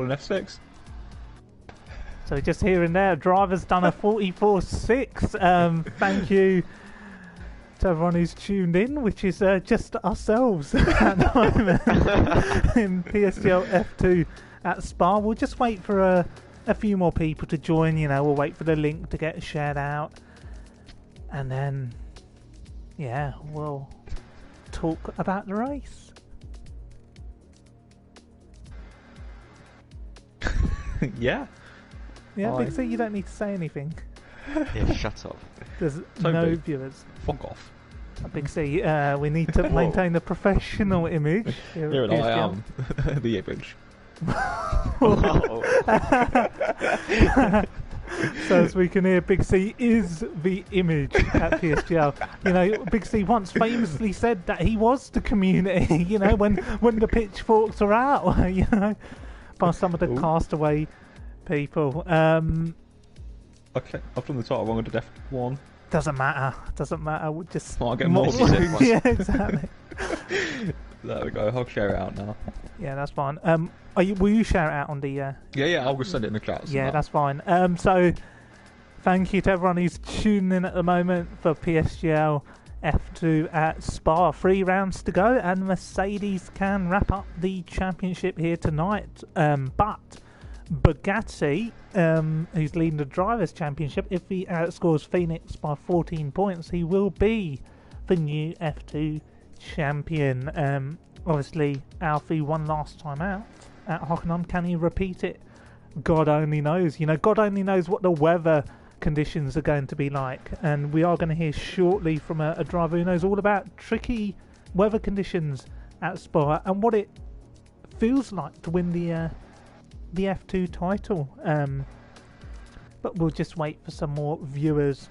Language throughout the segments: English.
in F6. So just here and there, driver's done a 44.6. Thank you to everyone who's tuned in, which is just ourselves at the moment in PSGL F2 at Spa. We'll just wait for a few more people to join. We'll wait for the link to get shared out, and then we'll talk about the race. Yeah, Big C, you don't need to say anything. Yeah, shut up. There's So no big. viewers. Fuck off. Big C, we need to maintain a professional image. Here at I PSGL. am, the image. So as we can hear, Big C is the image at PSGL. Big C once famously said that he was the community. When the pitchforks are out. By some of the castaway people. Okay, I've done the title wrong. I did F1. Doesn't matter. We'll just. I'll get more. Yeah, exactly. There we go. I'll share it out now. Yeah, that's fine. Will you share it out on the? Yeah. I'll just send it in the chat. Yeah, that's fine. So, thank you to everyone who's tuning in at the moment for PSGL F2 at Spa. 3 rounds to go, and Mercedes can wrap up the championship here tonight. But Bugatti, who's leading the Drivers' Championship, if he outscores Phoenix by 14 points, he will be the new F2 champion. Obviously, Alfie won last time out at Hockenheim. Can he repeat it? God only knows. God only knows what the weather conditions are going to be like. And we are going to hear shortly from a driver who knows all about tricky weather conditions at Spa and what it feels like to win the F2 title. But we'll just wait for some more viewers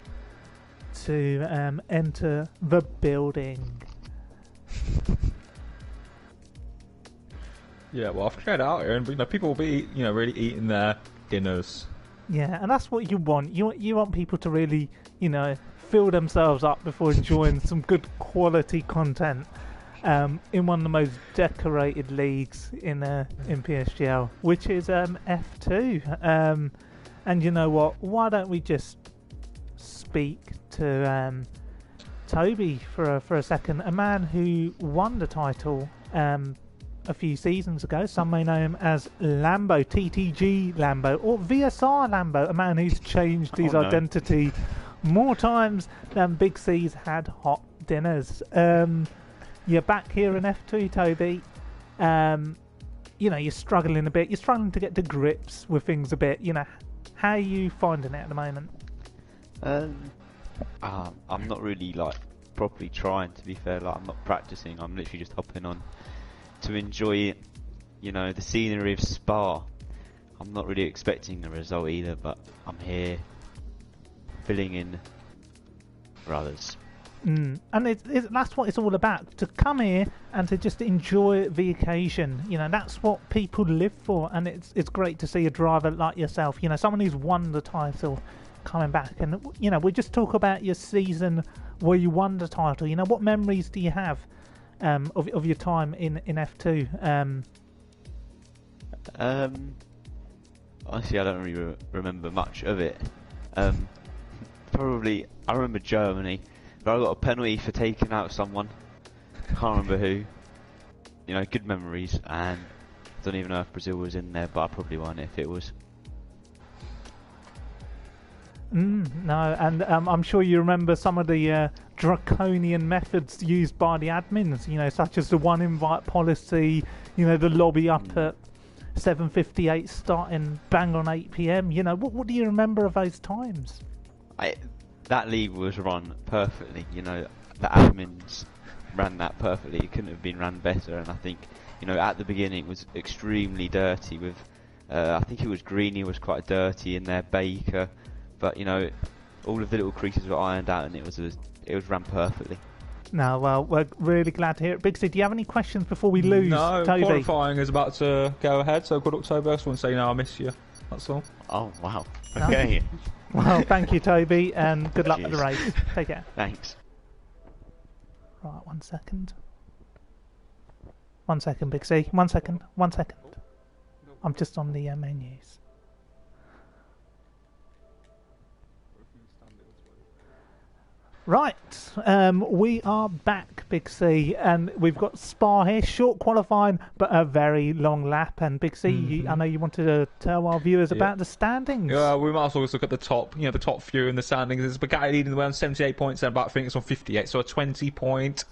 to enter the building. Yeah, well, I've shared it out here, and people will be, really eating their dinners. Yeah, and that's what you want. You want people to really, fill themselves up before enjoying some good quality content in one of the most decorated leagues in PSGL, which is F2. And you know what? Why don't we just speak to Toby for a second, a man who won the title a few seasons ago. Some may know him as Lambo, TTG Lambo, or VSR Lambo, a man who's changed his identity more times than Big C's had hot dinners. You're back here in F2, Toby. You're struggling a bit. You're struggling to get to grips with things a bit. How are you finding it at the moment? I'm not really properly trying, to be fair. I'm not practicing. I'm literally just hopping on to enjoy, the scenery of Spa. I'm not really expecting a result either, but I'm here filling in for others. And that's what it's all about, to come here and to just enjoy the occasion. That's what people live for, and it's great to see a driver like yourself, someone who's won the title coming back. And we just talk about your season where you won the title. What memories do you have of your time in F2? Honestly, I don't really remember much of it. Probably, I remember Germany, but I got a penalty for taking out someone. Can't remember who. Good memories, and don't even know if Brazil was in there, but I probably won if it was. No, and I'm sure you remember some of the draconian methods used by the admins, such as the one invite policy, the lobby up at 7:58 starting bang on 8 PM. What do you remember of those times? That league was run perfectly. The admins ran that perfectly. It couldn't have been run better. And I think, at the beginning it was extremely dirty with, I think it was Greeny was quite dirty in there, Baker. But all of the little creases were ironed out, and it was run perfectly. No, well, we're really glad to hear it. Big C, do you have any questions before we lose? No, Toby? qualifying is about to go ahead, so good October. I just want to say, I miss you. That's all. Oh wow. No. Okay. Well, thank you, Toby, and good luck with the Cheers. race. Take care. Thanks. Right, 1 second. 1 second, Big C. 1 second. 1 second. I'm just on the menus. Right, we are back, Big C, and we've got Spa here. Short qualifying, but a very long lap. And Big C, I know you wanted to tell our viewers about the standings. Yeah, we might as well just look at the top, the top few in the standings. It's Bugatti leading the way on 78 points, and about Phoenix on 58, so a 20-point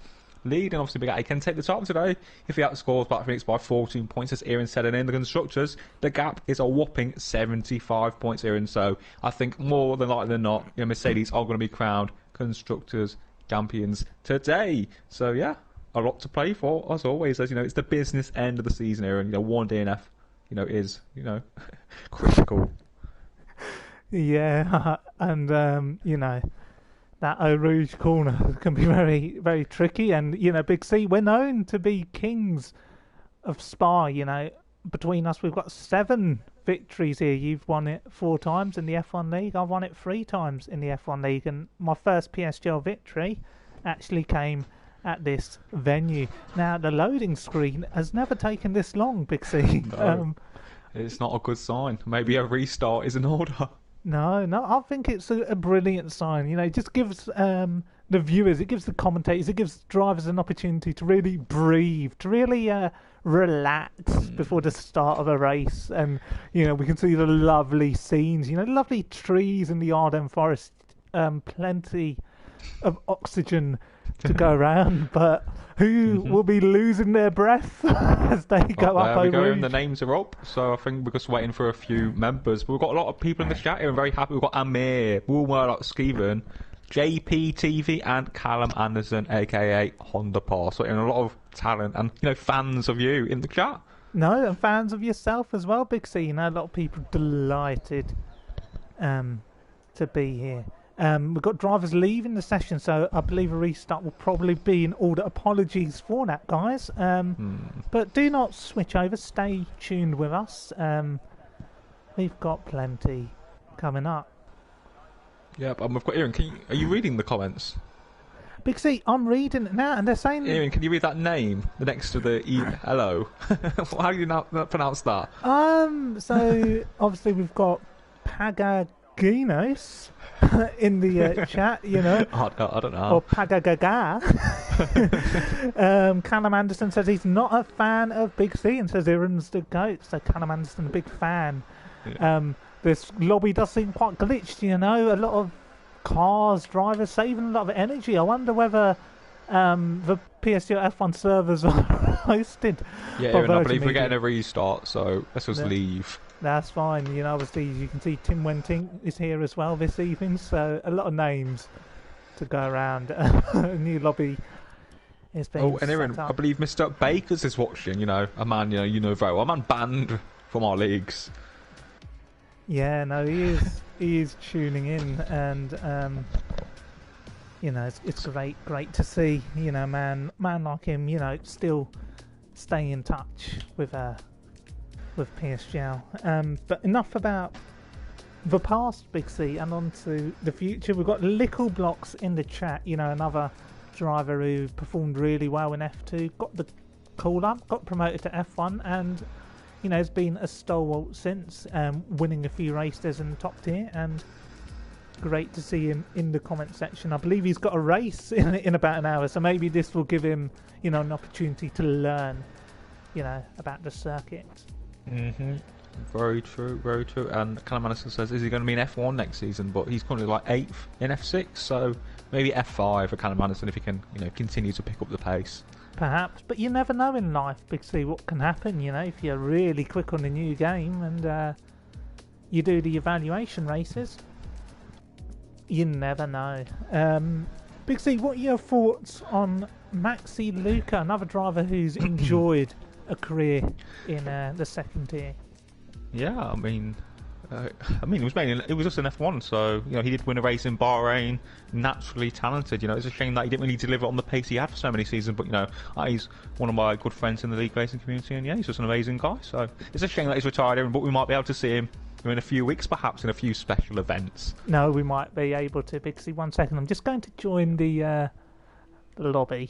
lead. And obviously, Bugatti can take the top today if he outscores Black Phoenix by 14 points. As Aaron said, and in the constructors, the gap is a whopping 75 points, Aaron. So I think more than likely than not, Mercedes are going to be crowned constructors champions today. So yeah, a lot to play for as always. As it's the business end of the season here, and one DNF is critical. Yeah, and that Eau Rouge corner can be very, very tricky. And Big C, we're known to be kings of Spa. Between us, we've got 7 victories here. You've won it 4 times in the F1 League. I've won it 3 times in the F1 League, and my first PSGL victory actually came at this venue. Now, the loading screen has never taken this long, Big C. No, it's not a good sign. Maybe a restart is in order. No, I think it's a brilliant sign. It just gives the viewers, it gives the commentators, it gives drivers an opportunity to really breathe, to really relax before the start of a race. And we can see the lovely scenes, lovely trees in the Ardennes forest, plenty of oxygen to go around, but who will be losing their breath as they go up over. There we go, and the names are up, so I think we're just waiting for a few members. But we've got a lot of people in the chat here. I'm very happy. We've got Amir, Woolmurdoch, Skeven, JPTV, and Callum Anderson, aka Honda Pass. So, a lot of talent and fans of you in the chat. No, and fans of yourself as well, Big C. A lot of people delighted to be here. We've got drivers leaving the session, so I believe a restart will probably be in order. Apologies for that, guys. But do not switch over. Stay tuned with us. We've got plenty coming up. Yep, we've got Aaron. Are you reading the comments? Big C, I'm reading it now, and they're saying... Aaron, can you read that name next to the hello? How do you not pronounce that? So, obviously, we've got Pagaginos in the chat, I don't know. Or Pagagaga. Callum Anderson says he's not a fan of Big C and says Aaron's the GOAT. So Callum Anderson, a big fan. Yeah. This lobby does seem quite glitched, a lot of cars, drivers saving a lot of energy. I wonder whether the PSGL F1 servers are hosted. Yeah, Aaron, I believe we're getting a restart, so let's just leave. That's fine. Obviously, you can see Tim Wenting is here as well this evening, so a lot of names to go around. A new lobby is being and Aaron, set up. I believe Mr. Bakers is watching, a man, very well. A man banned from our leagues. Yeah, no, he is tuning in, and it's great to see, man like him, still stay in touch with PSGL. But enough about the past, Big C, and on to the future. We've got Lickle Blocks in the chat, another driver who performed really well in F2, got the call up, got promoted to F1, and has been a stalwart since, winning a few races in the top tier, and great to see him in the comment section. I believe he's got a race in about an hour, so maybe this will give him, an opportunity to learn, about the circuit. Very true, very true. And Callum Anderson says, is he going to be in F1 next season? But he's currently like 8th in F6, so maybe F5 for Callum Anderson if he can, continue to pick up the pace. Perhaps, but you never know in life, Big C, what can happen, if you're really quick on the new game and you do the evaluation races. You never know. Big C, what are your thoughts on Maxi Luca, another driver who's enjoyed a career in the second tier? Yeah, it was just an F1, so he did win a race in Bahrain. Naturally talented, it's a shame that he didn't really deliver on the pace he had for so many seasons. But he's one of my good friends in the league racing community, and he's just an amazing guy. So it's a shame that he's retired, but we might be able to see him in a few weeks, perhaps in a few special events. No, we might be able to. Big C, 1 second. I'm just going to join the lobby.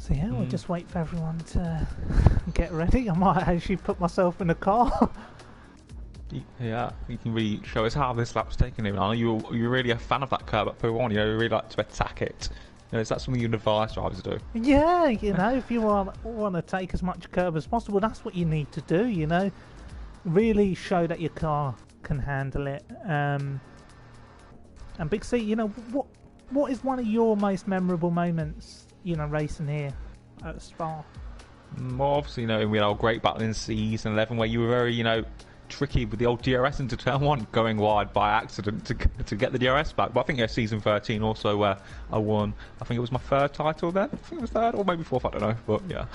So yeah, we'll just wait for everyone to get ready. I might actually put myself in a car. Yeah, you can really show us how this lap's taken him. Are you really a fan of that curve at P1? You know, you really like to attack it. You know, is that something you'd advise drivers to do? Yeah, you know, if you want to take as much curve as possible, that's what you need to do. You know, really show that your car can handle it. And Big C, you know, what is one of your most memorable moments, you know, racing here at Spa? Well, obviously, you know, we had our great battle in season 11 where you were very, you know, tricky with the old DRS into turn 1, going wide by accident to get the DRS back. But I think season 13 also where I won. I think it was my third title then. I think it was third or maybe fourth, I don't know. But yeah,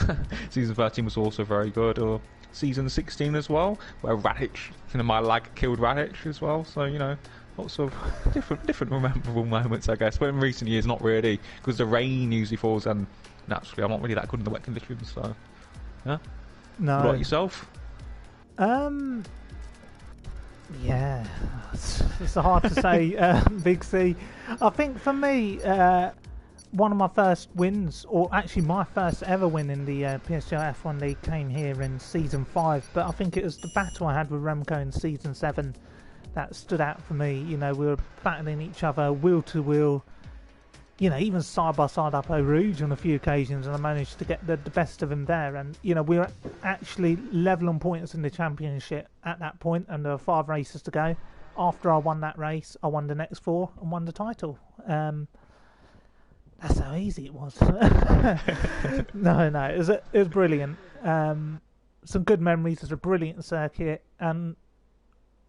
season 13 was also very good. Or season 16 as well, where Radic, you know, my lag killed Radic as well. So, you know, lots of different memorable moments, I guess. But in recent years, not really, because the rain usually falls, and naturally, I'm not really that good in the wet conditions. So, yeah. No. What about yourself? Yeah, it's hard to say, Big C. I think for me, one of my first wins, or actually my first ever win in the PSGL F1 League came here in Season 5, but I think it was the battle I had with Remco in Season 7 that stood out for me. You know, we were battling each other wheel to wheel, you know, even side by side up Eau Rouge on a few occasions, and I managed to get the best of him there. And, you know, we were actually level on points in the championship at that point, and there were 5 races to go. After I won that race, I won the next 4 and won the title. That's how easy it was. No, it was brilliant. Some good memories. It's a brilliant circuit, and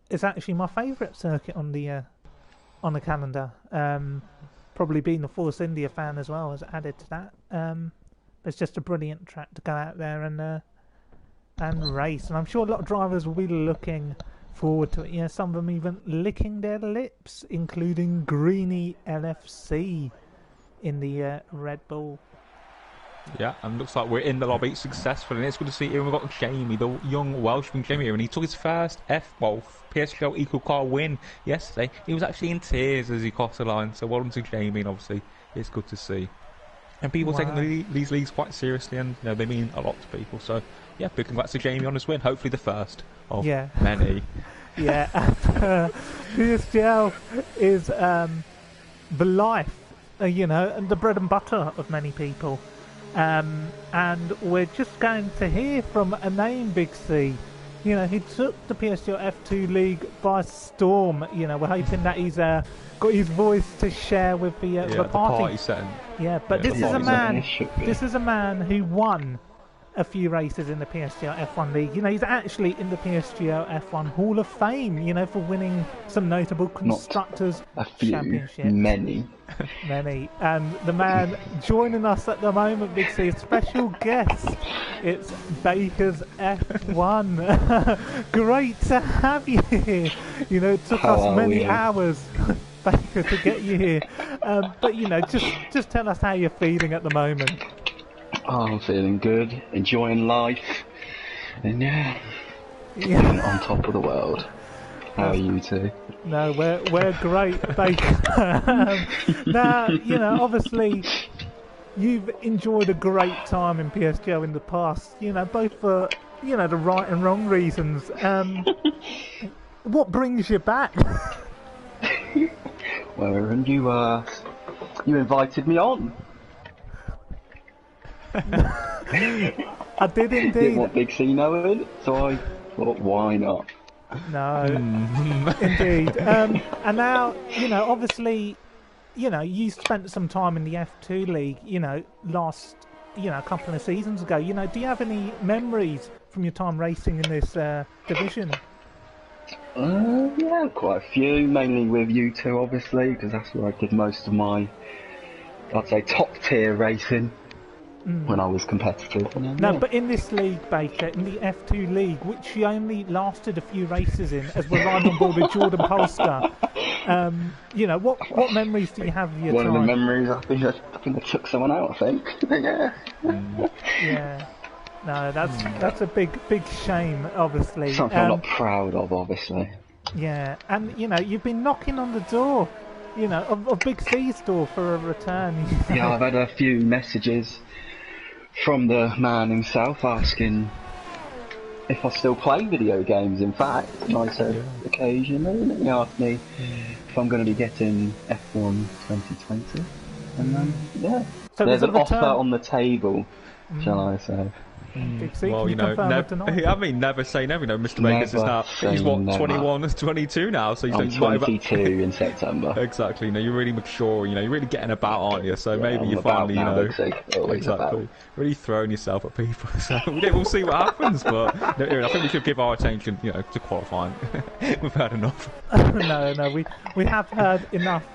it's actually my favourite circuit on the calendar. Probably being a Force India fan as well has added to that. It's just a brilliant track to go out there and race, and I'm sure a lot of drivers will be looking forward to it. You know, some of them even licking their lips, including Greeny LFC in the Red Bull. Yeah, and looks like we're in the lobby successfully, and it's good to see here we've got Jamie, the young Welshman Jamie here, and he took his first PSGL Equal Car win yesterday. He was actually in tears as he crossed the line, so well done to Jamie, and obviously it's good to see. And people taking these leagues quite seriously, and you know, they mean a lot to people, so yeah, big congrats to Jamie on his win, hopefully the first of many. Yeah, PSGL is the life, you know, and the bread and butter of many people. And we're just going to hear from a name, Big C. You know, he took the PSGL F2 League by storm. You know, we're hoping that he's got his voice to share with the party setting. Yeah, but this is a man who won a few races in the PSGL F1 League. You know, he's actually in the PSGL F1 Hall of Fame, you know, for winning some notable Constructors Championships. Many. And the man joining us at the moment, Big C, a special guest. It's Baker's F1. Great to have you here. You know, it took us many hours, Baker, to get you here. But, you know, just tell us how you're feeling at the moment. Oh, I'm feeling good, enjoying life, and on top of the world. How are you two? No, we're great, Baker. Now, you know, obviously, you've enjoyed a great time in PSGL in the past. You know, both for the right and wrong reasons. What brings you back? Well, and you invited me on. I did indeed. Didn't want Big C knowing, so I thought, why not? No, indeed. And now, you know, obviously, you know, you spent some time in the F2 League, you know, a couple of seasons ago. You know, do you have any memories from your time racing in this division? Yeah, quite a few, mainly with you two, obviously, because that's where I did most of my, I'd say, top tier racing. When I was competitive. No, but in this league, Baker, in the F2 League, which you only lasted a few races in, as we're riding on board with Jordan Polster, you know, what memories do you have of your time? One of the memories, I think I took someone out, I think. Yeah. Yeah. No, that's a big shame, obviously. Something I'm not proud of, obviously. Yeah, and, you know, you've been knocking on the door, you know, of Big C's door for a return. Yeah, I've had a few messages from the man himself asking if I still play video games, in fact. And I said occasionally, and he asked me if I'm going to be getting F1 2020. And yeah, So there's an offer return on the table, shall I say. Big C, Well, can you confirm tonight? I mean, never say never. You know, Mr. Bakers is now, he's what, never. 21, 22 now, so I'm 22 in September. Exactly, you know, you're really mature, you know, you're really getting about, aren't you? So maybe I'm you about finally, you now, know, Big C. Always exactly, about. really throwing yourself at people. So we'll see what happens, but no, Ian, I think we should give our attention, you know, to qualifying. We've had enough. No, we have heard enough.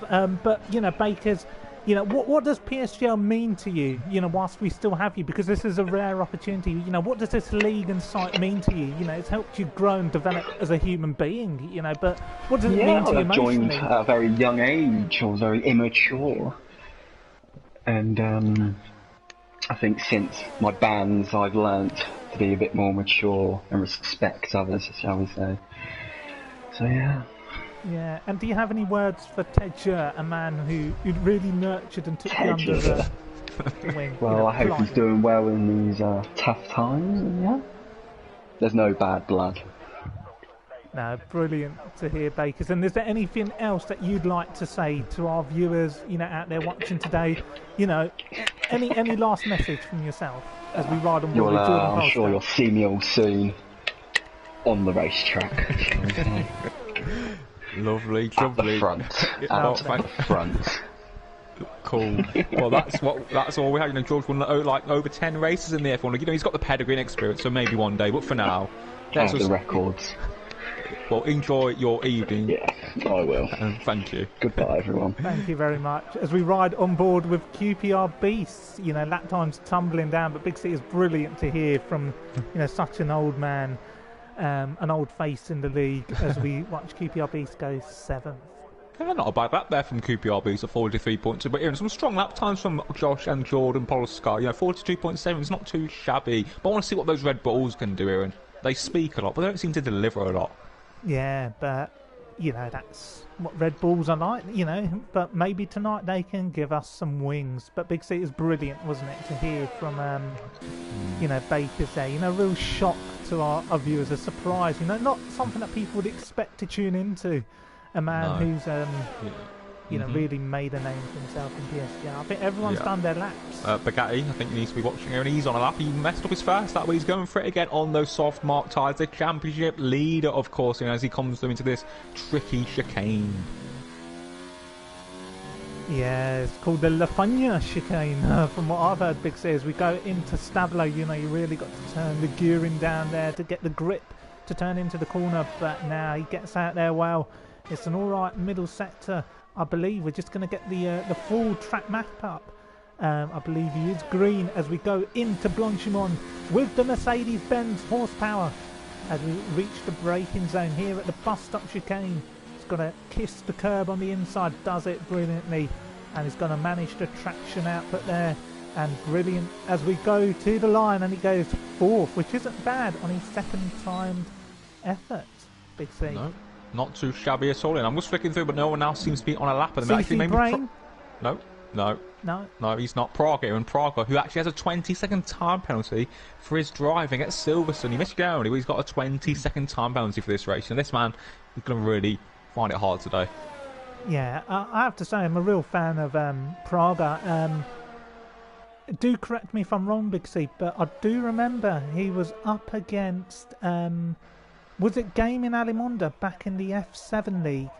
But you know, Bakers, you know, what does PSGL mean to you? You know, whilst we still have you, because this is a rare opportunity. You know, what does this league and site mean to you? You know, it's helped you grow and develop as a human being. You know, but what does it mean to you I've joined emotionally? at a very young age. I was very immature, and I think since my bands, I've learnt to be a bit more mature and respect others, shall we say? So yeah. Yeah, and do you have any words for Ted Jur, a man who really nurtured and took you under the wing? Well, you know, I hope he's doing well in these tough times, and yeah. There's no bad blood. No, brilliant to hear, Bakers. And is there anything else that you'd like to say to our viewers, you know, out there watching today? You know, any last message from yourself as we ride on board with Jordan I'm Polster? sure you'll see me all soon on the racetrack, shall we say. Lovely, At the lovely. front. At the front. Cool. Well, that's all we have. You know, George won like over 10 races in the F1. You know, he's got the pedigree and experience, so maybe one day. But for now, Have the records. Well, enjoy your evening. Yeah, I will. And thank you. Goodbye, everyone. Thank you very much. As we ride on board with QPR Beasts, you know, lap times tumbling down, but Big C is brilliant to hear from, you know, such an old man, an old face in the league as we watch QPR Beasts go 7th. Yeah, not a bad lap there from QPRB, so 43.2. But some strong lap times from Josh and Jordan Polescar. You know, 42.7 is not too shabby. But I want to see what those Red Bulls can do, Aaron. They speak a lot, but they don't seem to deliver a lot. Yeah, but, you know, that's what Red Bulls are like, you know. But maybe tonight they can give us some wings. But Big C is brilliant, wasn't it, to hear from, you know, Bakers there. You know, real shock to our viewers, a surprise. You know, not something that people would expect to tune into. A man who's, you know, really made a name for himself in PSGL. I think everyone's done their laps. Bagatti, I think he needs to be watching here, and he's on a lap. He messed up his first lap, but he's going for it again on those soft mark tyres. The championship leader, of course, you know, as he comes into this tricky chicane. Yeah, it's called the La Fagna chicane, from what I've heard Big say. As we go into Stablo, you know, you really got to turn the gearing down there to get the grip to turn into the corner, but now he gets out there well. It's an alright middle sector, I believe. We're just going to get the full track map up. I believe he is green as we go into Blanchimont with the Mercedes-Benz horsepower as we reach the braking zone here at the bus stop chicane. He's got to kiss the curb on the inside, does it brilliantly, and he's going to manage the traction output there, and brilliant as we go to the line, and he goes 4th, which isn't bad on his second timed effort. Big C. No, not too shabby at all. And I'm just flicking through, but no one else seems to be on a lap of them. CC Brain? No, he's not. Praga, and Praga, who actually has a 20-second time penalty for his driving at Silverstone. He missed going, but he's got a 20-second time penalty for this race. And this man is going to really find it hard today. Yeah, I have to say I'm a real fan of Praga. Do correct me if I'm wrong, Big C, but I do remember he was up against... was it Gaming Alimonda back in the F7 League?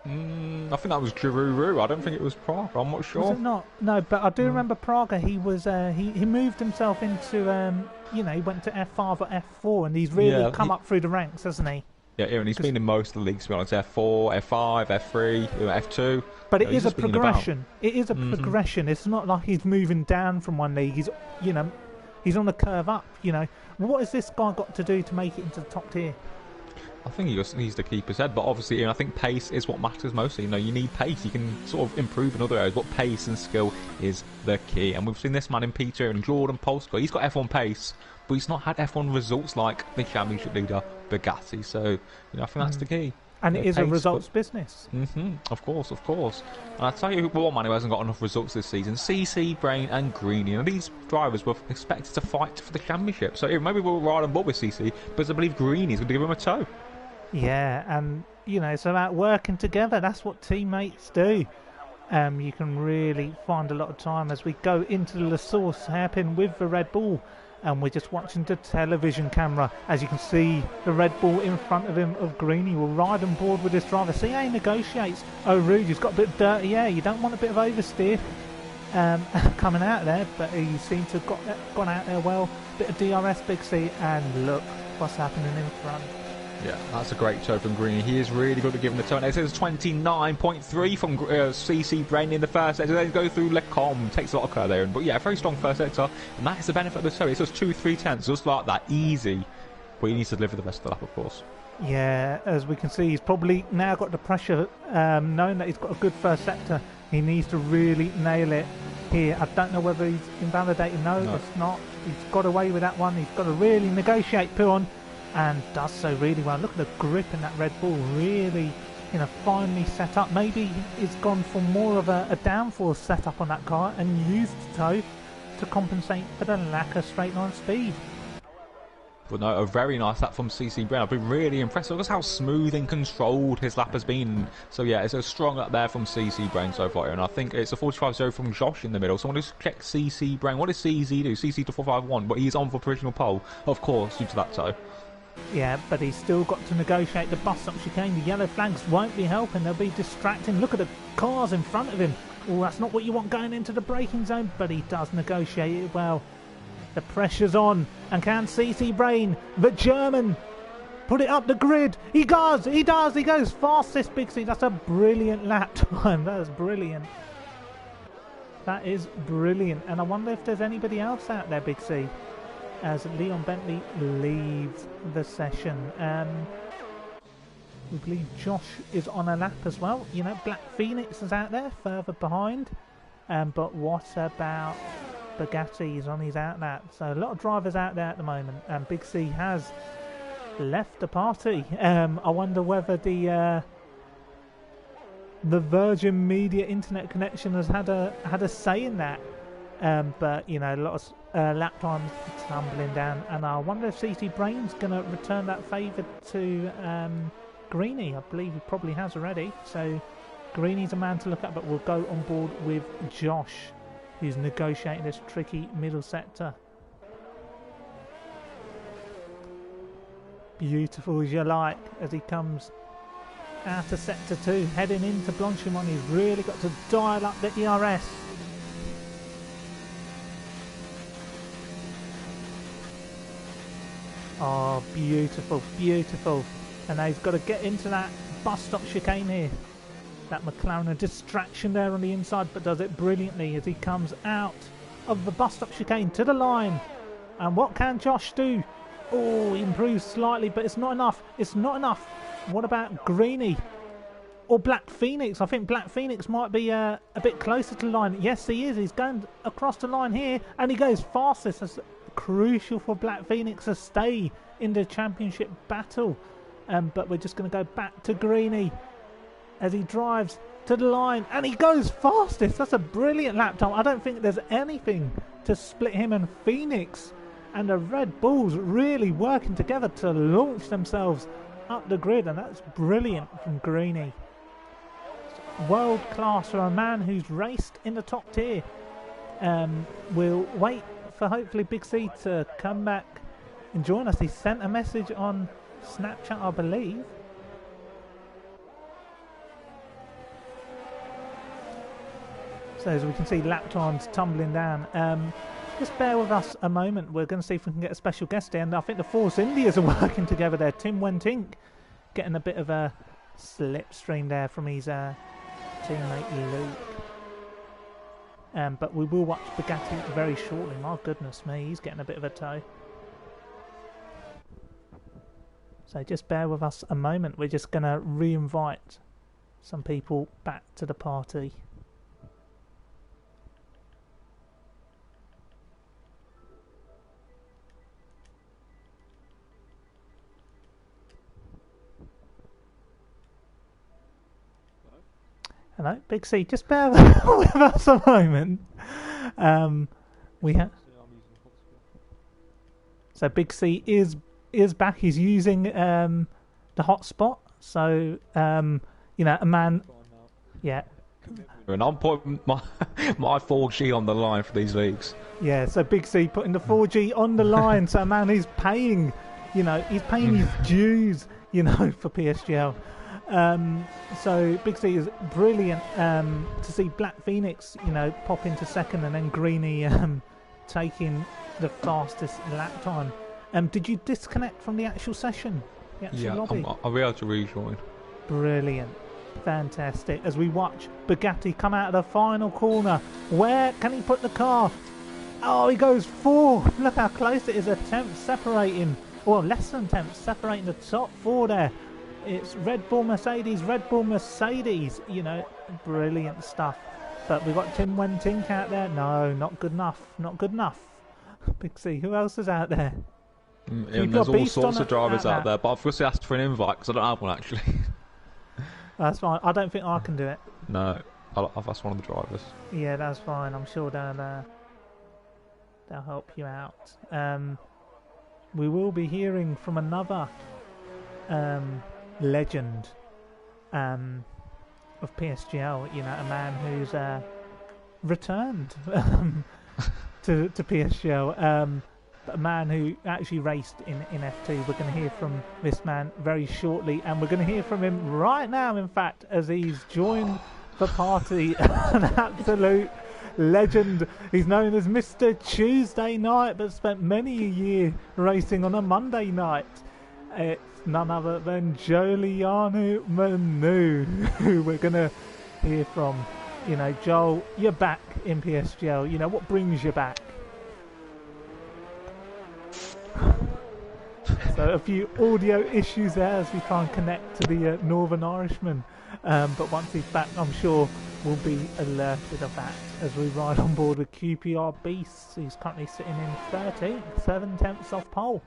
I think that was Giroux. I don't think it was Praga. I'm not sure. Was it not? No, but I do remember Praga. He was he moved himself into you know, he went to F5 or F4, and he's really come up through the ranks, hasn't he? Yeah, Aaron, he's been in most of the leagues, to be honest. F4, F5, F3, F2. But it is a progression. It is a progression. It's not like he's moving down from one league. He's, you know, he's on the curve up. You know, what has this guy got to do to make it into the top tier? I think he's the keeper's head, but obviously, I think pace is what matters mostly. You know, you need pace. You can sort of improve in other areas, but pace and skill is the key. And we've seen this man in Peter and Jordan Polescar. He's got F1 pace, but he's not had F1 results like the championship leader Bugatti. So, you know, I think that's the key. And it is a pace, results business. Of course, of course. And I'll tell you one man who hasn't got enough results this season, CC, Brain and Greeny. And these drivers were expected to fight for the championship. So maybe we'll ride on board with CC, because I believe Greeny's going to give him a tow. Yeah, and, you know, it's about working together. That's what teammates do. You can really find a lot of time as we go into the source hairpin with the Red Bull. And we're just watching the television camera. As you can see, the Red Bull in front of him of Greeny will ride on board with this driver. See how he negotiates. Oh, Rude, he's got a bit dirty. Yeah, you don't want a bit of oversteer coming out there, but he seems to have gone out there well. Bit of DRS, Big C, and look what's happening in front. Yeah, that's a great tow from Greeny. He is really good at giving the tow. It says 29.3 from CC Brain in the first sector. Then go through Lecom. Takes a lot of curve there. But yeah, very strong first sector. And that is the benefit of the tow. It says 2-3 tenths, just like that. Easy. But he needs to deliver the rest of the lap, of course. Yeah, as we can see, he's probably now got the pressure, knowing that he's got a good first sector. He needs to really nail it here. I don't know whether he's invalidated. No, it's not. He's got away with that one. He's got to really negotiate Pion. And does so really well. Look at the grip in that Red Bull, really, you know, finely set up. Maybe it's gone for more of a downforce setup on that car and used tow to compensate for the lack of straight line speed. But no, a very nice lap from CC Brain. I've been really impressed. Look at how smooth and controlled his lap has been. So yeah, it's a strong up there from CC Brain so far. And I think it's a 45-0 from Josh in the middle. So I want to check CC Brain. What does CZ do? CC to 451, but he's on for provisional pole, of course, due to that tow. Yeah, but he's still got to negotiate the bus stop chicane. The yellow flags won't be helping. They'll be distracting. Look at the cars in front of him. Oh, that's not what you want going into the braking zone, but he does negotiate it well. The pressure's on, and can CC Brain, the German, put it up the grid? He does, he goes fastest, Big C. That's a brilliant lap time. That is brilliant. That is brilliant. And I wonder if there's anybody else out there, Big C, as Leon Bentley leaves the session. We believe Josh is on a lap as well. You know, Black Phoenix is out there further behind. But what about Bugatti? He's on his out lap. So a lot of drivers out there at the moment. And Big C has left the party. I wonder whether the Virgin Media internet connection has had a say in that. But you know, a lot of lap times tumbling down, and I wonder if CC Brain's going to return that favour to Greeny. I believe he probably has already. So Greeny's a man to look at, but we'll go on board with Josh, who's negotiating this tricky middle sector. Beautiful as you like as he comes out of sector 2, heading into Blanchimont. He's really got to dial up the ERS. Oh, beautiful, beautiful. And now he's got to get into that bus stop chicane here. That McLaren, a distraction there on the inside, but does it brilliantly as he comes out of the bus stop chicane to the line. And what can Josh do? Oh, he improves slightly, but it's not enough. It's not enough. What about Greeny? Or Black Phoenix? I think Black Phoenix might be a bit closer to the line. Yes, he is. He's going across the line here, and he goes fastest. That's crucial for Black Phoenix to stay in the championship battle. But we're just going to go back to Greeny as he drives to the line, and he goes fastest. That's a brilliant lap time. I don't think there's anything to split him and Phoenix, and the Red Bulls really working together to launch themselves up the grid, and that's brilliant from Greeny. World class for a man who's raced in the top tier. We'll wait for hopefully Big C to come back and join us. He sent a message on Snapchat, I believe. So as we can see, lap times tumbling down. Just bear with us a moment. We're going to see if we can get a special guest in. I think the Force Indias are working together there. Tim Wentink getting a bit of a slipstream there from his teammate Luke. But we will watch Bugatti very shortly. My goodness me, he's getting a bit of a tow. So just bear with us a moment. We're just going to re-invite some people back to the party. no, Big C, just bear with us a moment. We have. So Big C is back. He's using the hotspot. So you know, a man. Yeah. And I'm putting my 4G on the line for these leagues. Yeah. So Big C putting the 4G on the line. So a man who's paying, you know, he's paying his dues, you know, for PSGL. So Big C is brilliant to see Black Phoenix, you know, pop into second, and then Greeny taking the fastest lap time. Did you disconnect from the actual session? The actual lobby? I'll be able to rejoin. Brilliant. Fantastic. As we watch Bugatti come out of the final corner. Where can he put the car? Oh, he goes 4. Look how close it is. A tenth separating, or less than tenth separating the top 4 there. It's Red Bull Mercedes, you know, brilliant stuff. But we've got Tim Wentink out there. No, not good enough. Not good enough. Big C, who else is out there? There's all sorts of drivers out there, but I've just asked for an invite because I don't have one actually. That's fine. I don't think I can do it. No, I've asked one of the drivers. Yeah, that's fine. I'm sure they'll help you out. We will be hearing from another legend of PSGL, you know, a man who's returned to PSGL, a man who actually raced in F2. We're going to hear from this man very shortly, and we're going to hear from him right now, in fact, as he's joined the party. An absolute legend. He's known as Mr. Tuesday Night, but spent many a year racing on a Monday night. It's none other than Giuliano Manu, who we're going to hear from. You know, Joel, you're back in PSGL. You know, what brings you back? So a few audio issues there as we try and connect to the Northern Irishman. But once he's back, I'm sure we'll be alerted of that as we ride on board with QPR Beast, who's currently sitting in 13th, 7/10 off pole.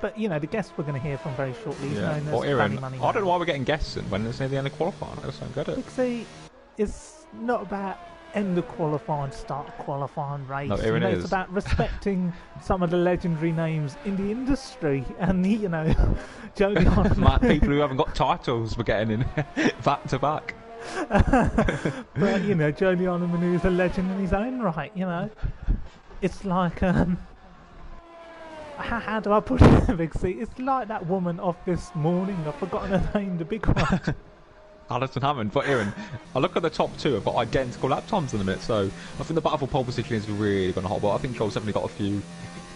But you know, the guest we're going to hear from very shortly is known as Aaron, Money. I don't know why we're getting guests in when it's near the end of qualifying. I just don't get it. See, it's not about end of qualifying, start of qualifying race. No, Aaron, it's about respecting some of the legendary names in the industry, and you know, Jody Mad people who haven't got titles were getting in back to back. But you know, Jody Manu is a legend in his own right. You know, it's like how do I put it, Big C? It's like that woman off This Morning. I've forgotten her name, the big one. Alison Hammond. But Aaron, I look at the top 2 have got identical lap times in a minute, so I think the battle for pole position is really going to hold. But I think Joel's definitely got a few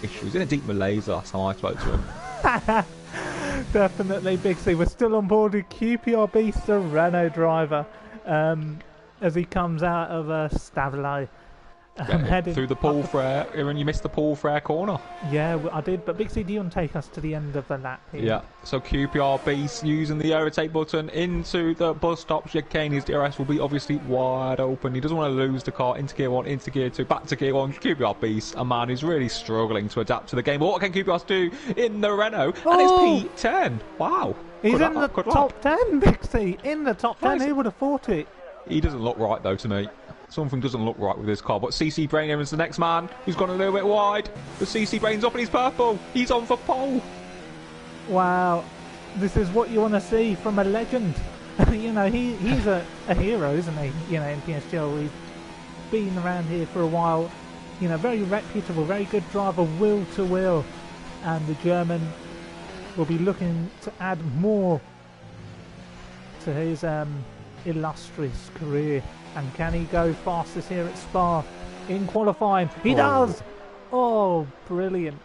issues. In a deep malaise last time I spoke to him. Definitely, Big C. We're still on board with QPR Beast, the Renault driver, as he comes out of Stavelot. Heading through the Paul Frere. Aaron, you missed the Paul Frere corner. Yeah, I did. But Big C, do you want to take us to the end of the lap here? Yeah. So QPR Beast using the overtake button into the bus stop chicane. His DRS will be obviously wide open. He doesn't want to lose the car into gear 1, into gear 2, back to gear 1. QPR Beast, a man who's really struggling to adapt to the game. But what can QPR do in the Renault? And it's P10. Wow. He's in the top 10, Big C. In the top 10. Who would have thought it? He doesn't look right, though, to me. Something doesn't look right with his car. But CC Brain is the next man who's gone a little bit wide. The CC Brain's up and he's purple. He's on for pole. Wow. This is what you want to see from a legend. You know, he's a hero, isn't he? You know, in PSGL. He's been around here for a while. You know, very reputable, very good driver, will to will. And the German will be looking to add more to his illustrious career. And can he go fastest here at Spa in qualifying? He does! Oh, brilliant.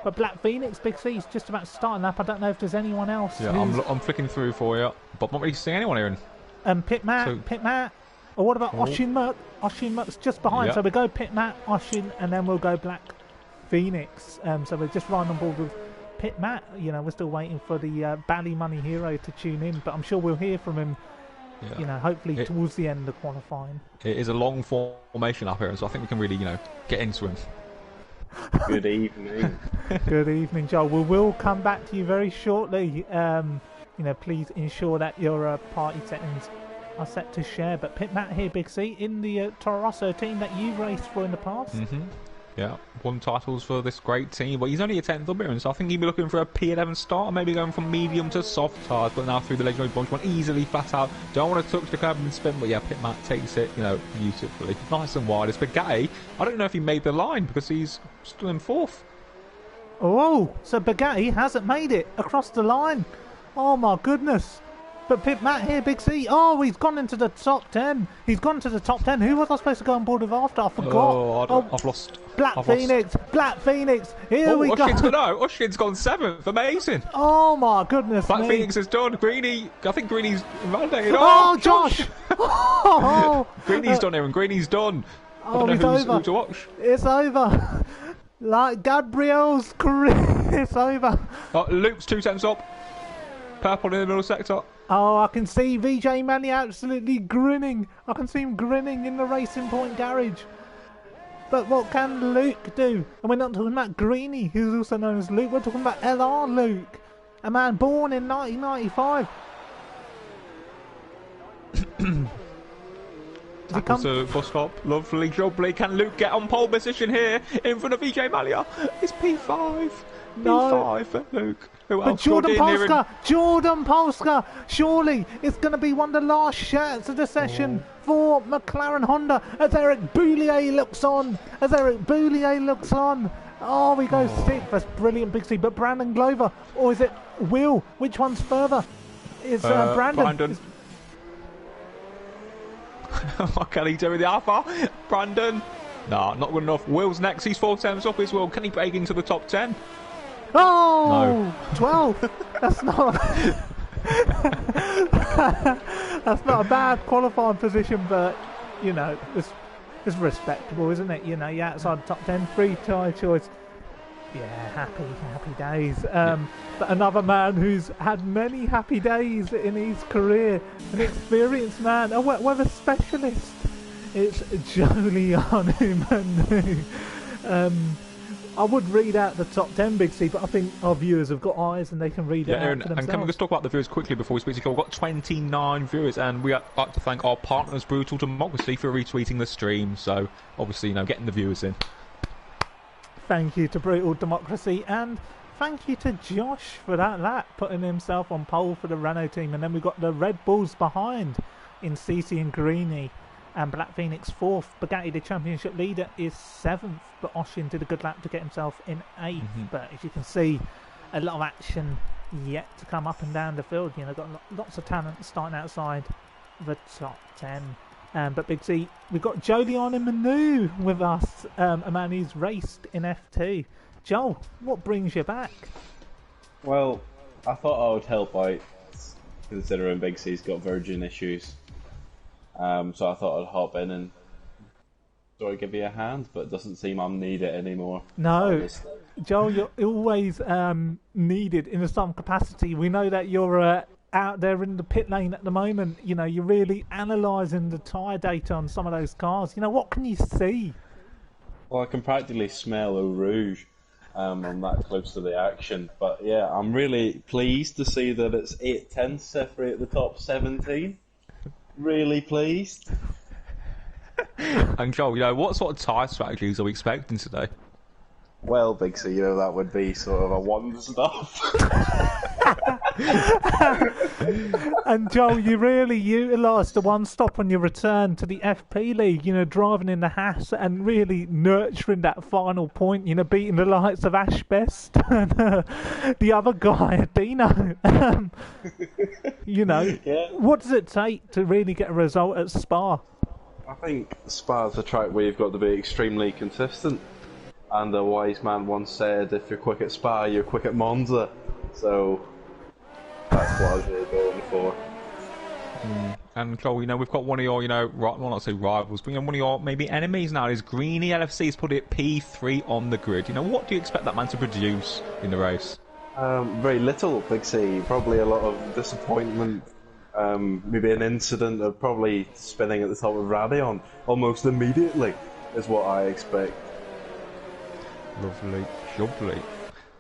But Black Phoenix, Big C, is just about starting up. I don't know if there's anyone else. Yeah, I'm flicking through for you. But I'm not really seeing anyone here. Pit Matt. Or what about Oshin Merck? Oshin Merck's just behind. So we go Pit Matt, Oshin, and then we'll go Black Phoenix. So we're just riding on board with Pit Matt. You know, we're still waiting for the Bally Money hero to tune in. But I'm sure we'll hear from him. Yeah. You know, hopefully towards the end of qualifying. It is a long formation up here, so I think we can really, you know, get into him. Good evening. Good evening, Joel. We will come back to you very shortly. Please ensure that your party settings are set to share. But Pit Matt here, Big C, in the Toro Rosso team that you've raced for in the past. Yeah, won titles for this great team, but he's only a 10th appearance, so I think he'd be looking for a P11 start, or maybe going from medium to soft tires, but now through the legendary bunch one easily flat out. Don't want to touch the curb and spin, but yeah, Pit Matt takes it, beautifully. Nice and wide. It's Bugatti. I don't know if he made the line because he's still in 4th. Oh, so Bugatti hasn't made it across the line. Oh my goodness. But Pit Matt here, Big C. Oh, he's gone into the top 10. He's gone to the top 10. Who was I supposed to go on board with after? I forgot. I've lost. Black Phoenix. Here we go. Ushin's gone 7th. Amazing. Oh my goodness. Black Phoenix is done. Greeny, I think Greeny's validated. Oh, Josh. Greeny's done here, and Greeny's done. I don't it's know over. who to watch. It's over. Like Gabriel's career, it's over. Luke's 2 tenths up. Purple in the middle sector. Oh, I can see VJ Manley absolutely grinning. I can see him grinning in the Racing Point garage. But what can Luke do? And we're not talking about Greeny, who's also known as Luke. We're talking about LR Luke, a man born in 1995. Tackle to bus stop. Lovely, jubbly. Can Luke get on pole position here in front of VJ Malia? It's P5. No. P5 for Luke. Who But else? Jordan Polska, surely it's going to be one of the last shots of the session for McLaren Honda as Eric Boulier looks on. Oh, he goes 6th. That's brilliant, Big C. But Brandon Glover, or is it Will? Which one's further? It's Brandon. What can he do with the Alpha? Brandon. No, not good enough. Will's next. He's 4 tenths up as well. Can he break into the top 10? Oh, no. 12. That's not. That's not a bad qualifying position, but it's respectable, isn't it? You're outside the top 10, free tyre choice. Yeah, happy days. But another man who's had many happy days in his career, an experienced man, a wet weather specialist. It's Jolianu Manu. I would read out the top 10, Big C, but I think our viewers have got eyes and they can read it out for themselves. And can we just talk about the viewers quickly before we speak to you? We've got 29 viewers, and we'd like to thank our partners, Brutal Democracy, for retweeting the stream. So, obviously, getting the viewers in. Thank you to Brutal Democracy, and thank you to Josh for that lap, putting himself on pole for the Renault team. And then we've got the Red Bulls behind in CC and Greeny. And Black Phoenix 4th. Bugatti, the championship leader, is 7th. But Oshin did a good lap to get himself in 8th. But as you can see, a lot of action yet to come up and down the field. Got lots of talent starting outside the top 10. But Big C, we've got Jolianu Manu with us, a man who's raced in F2. Joel, what brings you back? Well, I thought I would help out, considering Big C's got Virgin issues. So I thought I'd hop in and sort of give you a hand, but it doesn't seem I'm needed anymore. No, obviously. Joel, you're always needed in some capacity. We know that you're out there in the pit lane at the moment. You're really analysing the tyre data on some of those cars. What can you see? Well, I can practically smell Eau Rouge. I'm that close to the action, but yeah, I'm really pleased to see that it's 8 tenths separate at the top 17. Really pleased. And Joel, what sort of tyre strategies are we expecting today? Well, Big C, that would be sort of a one stuff. And Joel, you really utilised the one stop on your return to the FP League, driving in the Haas and really nurturing that final point, beating the likes of Ashbest and the other guy, Dino. Yeah. What does it take to really get a result at Spa? I think Spa's a track where you've got to be extremely consistent. And a wise man once said, if you're quick at Spa, you're quick at Monza. So that's what I was really going for. And Joel, we've got one of your, well, not say rivals, but one of your maybe enemies now is Greeny LFC has put it P3 on the grid. What do you expect that man to produce in the race? Very little, Big C. Probably a lot of disappointment. Maybe an incident of probably spinning at the top of Radion almost immediately is what I expect. Lovely, jubbly.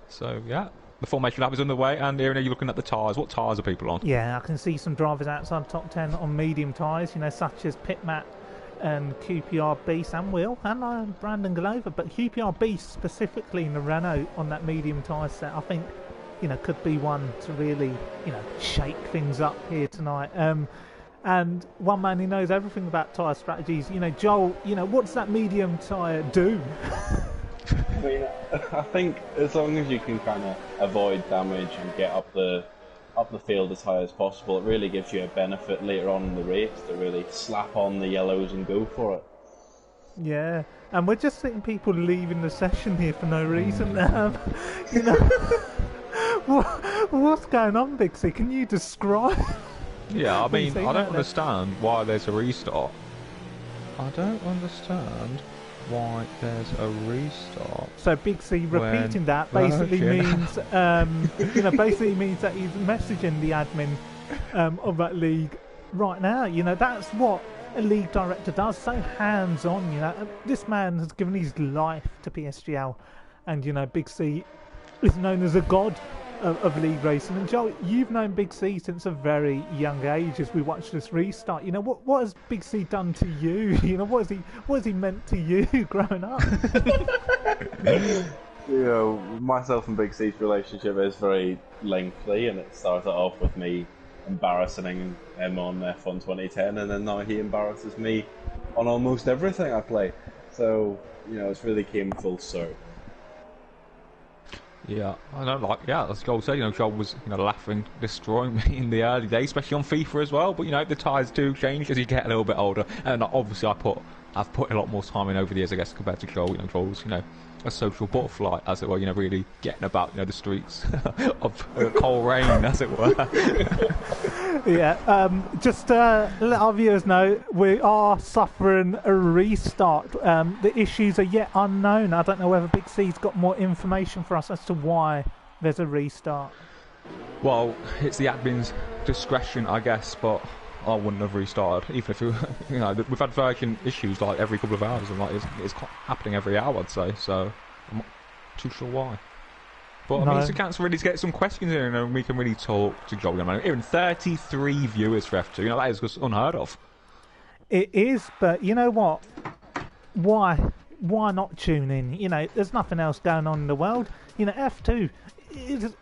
So, yeah, the formation lap is underway, and here you're looking at the tyres. What tyres are people on? Yeah, I can see some drivers outside top 10 on medium tyres, such as Pitmat and QPRB, Sam Wheel, and Brandon Glover. But QPRB specifically in the Renault on that medium tyre set, I think, could be one to really, shake things up here tonight. And one man who knows everything about tyre strategies, Joel, what does that medium tyre do? I mean, I think as long as you can kind of avoid damage and get up the field as high as possible, it really gives you a benefit later on in the race to really slap on the yellows and go for it. Yeah, and we're just seeing people leaving the session here for no reason. What's going on, Big C? Can you describe? Yeah, I mean, I don't understand why there's a restart. I don't understand why there's a restart. So Big C repeating that basically means, basically means that he's messaging the admin of that league right now. That's what a league director does. So hands-on. This man has given his life to PSGL, and Big C is known as a god of league racing. And Joel, you've known Big C since a very young age. As we watch this restart, what has Big C done to you? What has he meant to you growing up? Myself and Big C's relationship is very lengthy, and it started off with me embarrassing him on F1 2010, and then now he embarrasses me on almost everything I play. So it's really came full circle. Yeah, I know, as Joel said, Joel was, laughing, destroying me in the early days, especially on FIFA as well, but, the tyres do change as you get a little bit older, and obviously I've put a lot more time in over the years, I guess, compared to Joel. Joel's, a social butterfly, as it were, really getting about, the streets of Coleraine, as it were. Yeah, just to let our viewers know, we are suffering a restart. The issues are yet unknown. I don't know whether Big C's got more information for us as to why there's a restart. Well, it's the admin's discretion, I guess, but I wouldn't have restarted, even if we've had version issues like every couple of hours, and it's happening every hour, I'd say. So I'm not too sure why. But I mean, it's a chance really to get some questions in, and we can really talk to Joel. Even 33 viewers for F2, that is just unheard of. It is, but you know what? Why not tune in? There's nothing else going on in the world. F2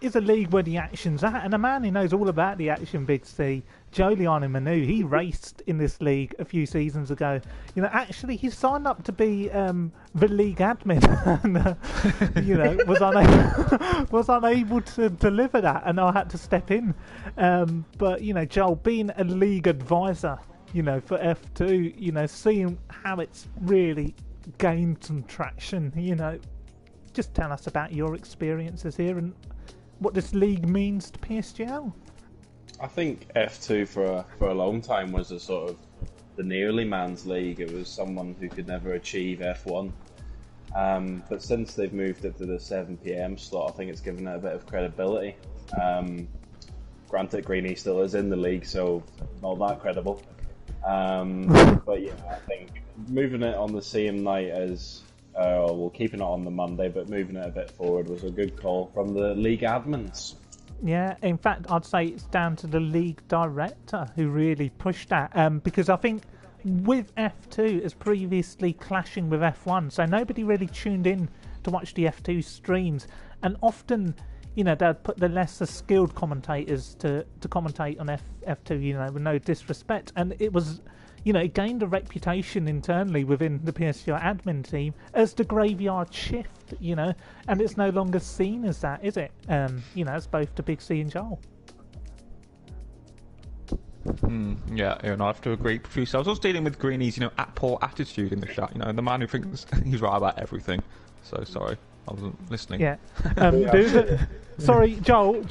is a league where the action's at, and a man who knows all about the action, Big C, Joliani Manu, he raced in this league a few seasons ago. Actually, he signed up to be the league admin, and was unable to deliver that, and I had to step in. But Joel, being a league advisor, for F2, seeing how it's really gained some traction, just tell us about your experiences here and what this league means to PSGL. I think F2 for a long time was a sort of the nearly man's league. It was someone who could never achieve F1. But since they've moved it to the 7 PM slot, I think it's given it a bit of credibility. Granted, Greeny still is in the league, so not that credible. But yeah, I think moving it on the same night as keeping it on the Monday, but moving it a bit forward was a good call from the league admins. Yeah, in fact, I'd say it's down to the league director who really pushed that. Because I think with F2 is previously clashing with F1, so nobody really tuned in to watch the F2 streams, and often, they'd put the lesser skilled commentators to commentate on F2, with no disrespect, and it was. It gained a reputation internally within the PSGL admin team as the graveyard shift, and it's no longer seen as that, is it? As both to Big C and Joel. Yeah, I have to agree. Profusely. I was also dealing with Greeny's, poor attitude in the chat, the man who thinks he's right about everything. So sorry, I wasn't listening. Yeah. Sorry, Joel,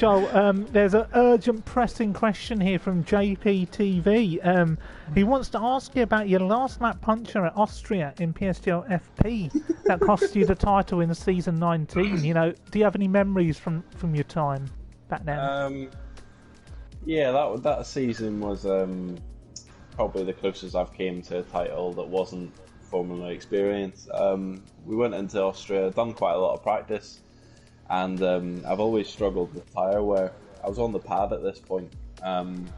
there's an urgent pressing question here from JPTV. He wants to ask you about your last lap puncher at Austria in PSGL FP that cost you the title in season 19. Do you have any memories from your time back then? Yeah, that season was probably the closest I've came to a title that wasn't Formula experience. We went into Austria, done quite a lot of practice, and I've always struggled with tyre wear. I was on the pad at this point, and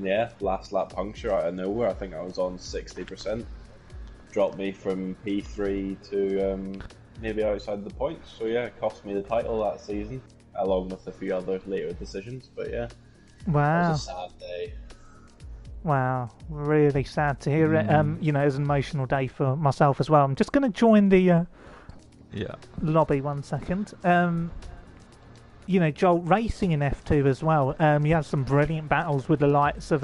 yeah, last lap puncture out of nowhere. I think I was on 60%. Dropped me from P3 to maybe outside the points. So yeah, it cost me the title that season, along with a few other later decisions. But yeah, Wow. it was a sad day. Wow, really sad to hear it. You know, it was an emotional day for myself as well. I'm just going to join the lobby 1 second. You know, Joel, racing in F2 as well. You had some brilliant battles with the likes of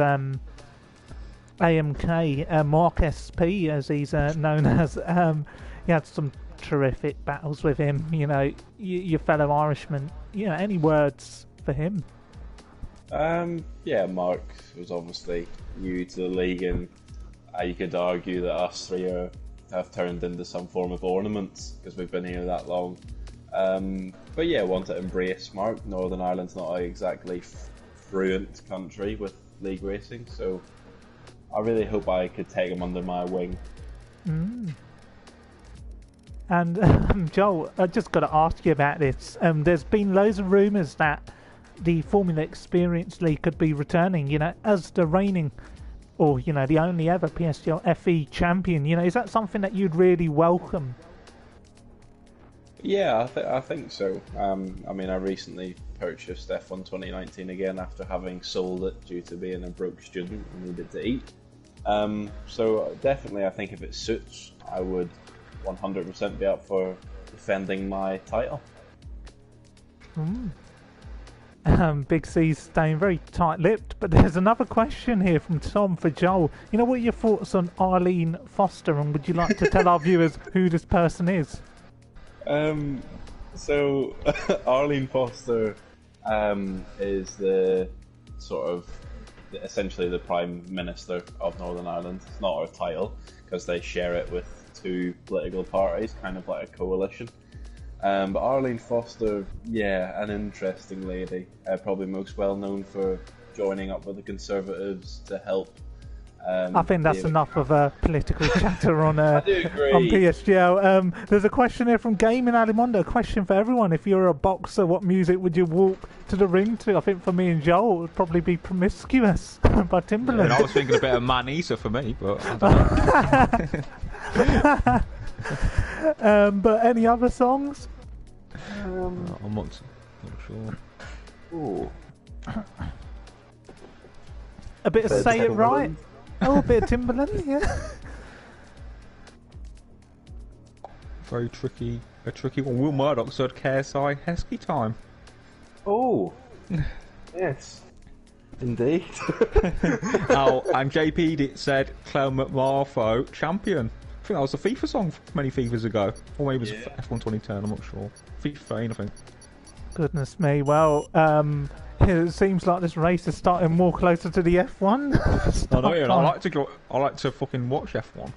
AMK, Mark SP, as he's known as. You had some terrific battles with him. You know, your fellow Irishman. You know, any words for him? Yeah, Mark was obviously new to the league, and you could argue that us three have turned into some form of ornaments because we've been here that long. But yeah, want to embrace Mark. Northern Ireland's not exactly fluent country with league racing, so I really hope I could take him under my wing. And Joel, I just got to ask you about this. There's been loads of rumours that the Formula Experience League could be returning, you know, as the reigning, or, you know, the only ever PSGL FE champion. You know, is that something that you'd really welcome? Yeah, I think so. I mean, I recently purchased F1 2019 again after having sold it due to being a broke student and needed to eat. So definitely, I think if it suits, I would 100% be up for defending my title. Big C's staying very tight-lipped, but there's another question here from Tom for Joel. You know, what are your thoughts on Arlene Foster, and would you like to tell our viewers who this person is? So Arlene Foster is the sort of essentially the Prime Minister of Northern Ireland. It's not her title because they share it with two political parties, kind of like a coalition. But Arlene Foster, yeah, an interesting lady. Probably most well known for joining up with the Conservatives to help. I think that's enough of a political chatter on I do agree. on PSGL. There's a question here from Gaming Alimondo. A question for everyone: if you're a boxer, what music would you walk to the ring to? I think for me and Joel, it would probably be "Promiscuous" by Timbaland. Yeah, and I was thinking a bit of Man Eater for me, but I don't know. But any other songs? I'm not sure. Ooh. A bit of Say It Right. Oh, a bit of Timbaland, yeah. Very tricky, a tricky one. Will Murdoch said KSI Heskey time. Oh, yes, indeed. Oh, and JP said Clem McMartho champion. I think that was a FIFA song many FIFAs ago, or maybe it was F1 2010. I'm not sure. FIFA 13, I think. Goodness me. Well, it seems like this race is starting more closer to the F1. I know, yeah, I like to fucking watch F1.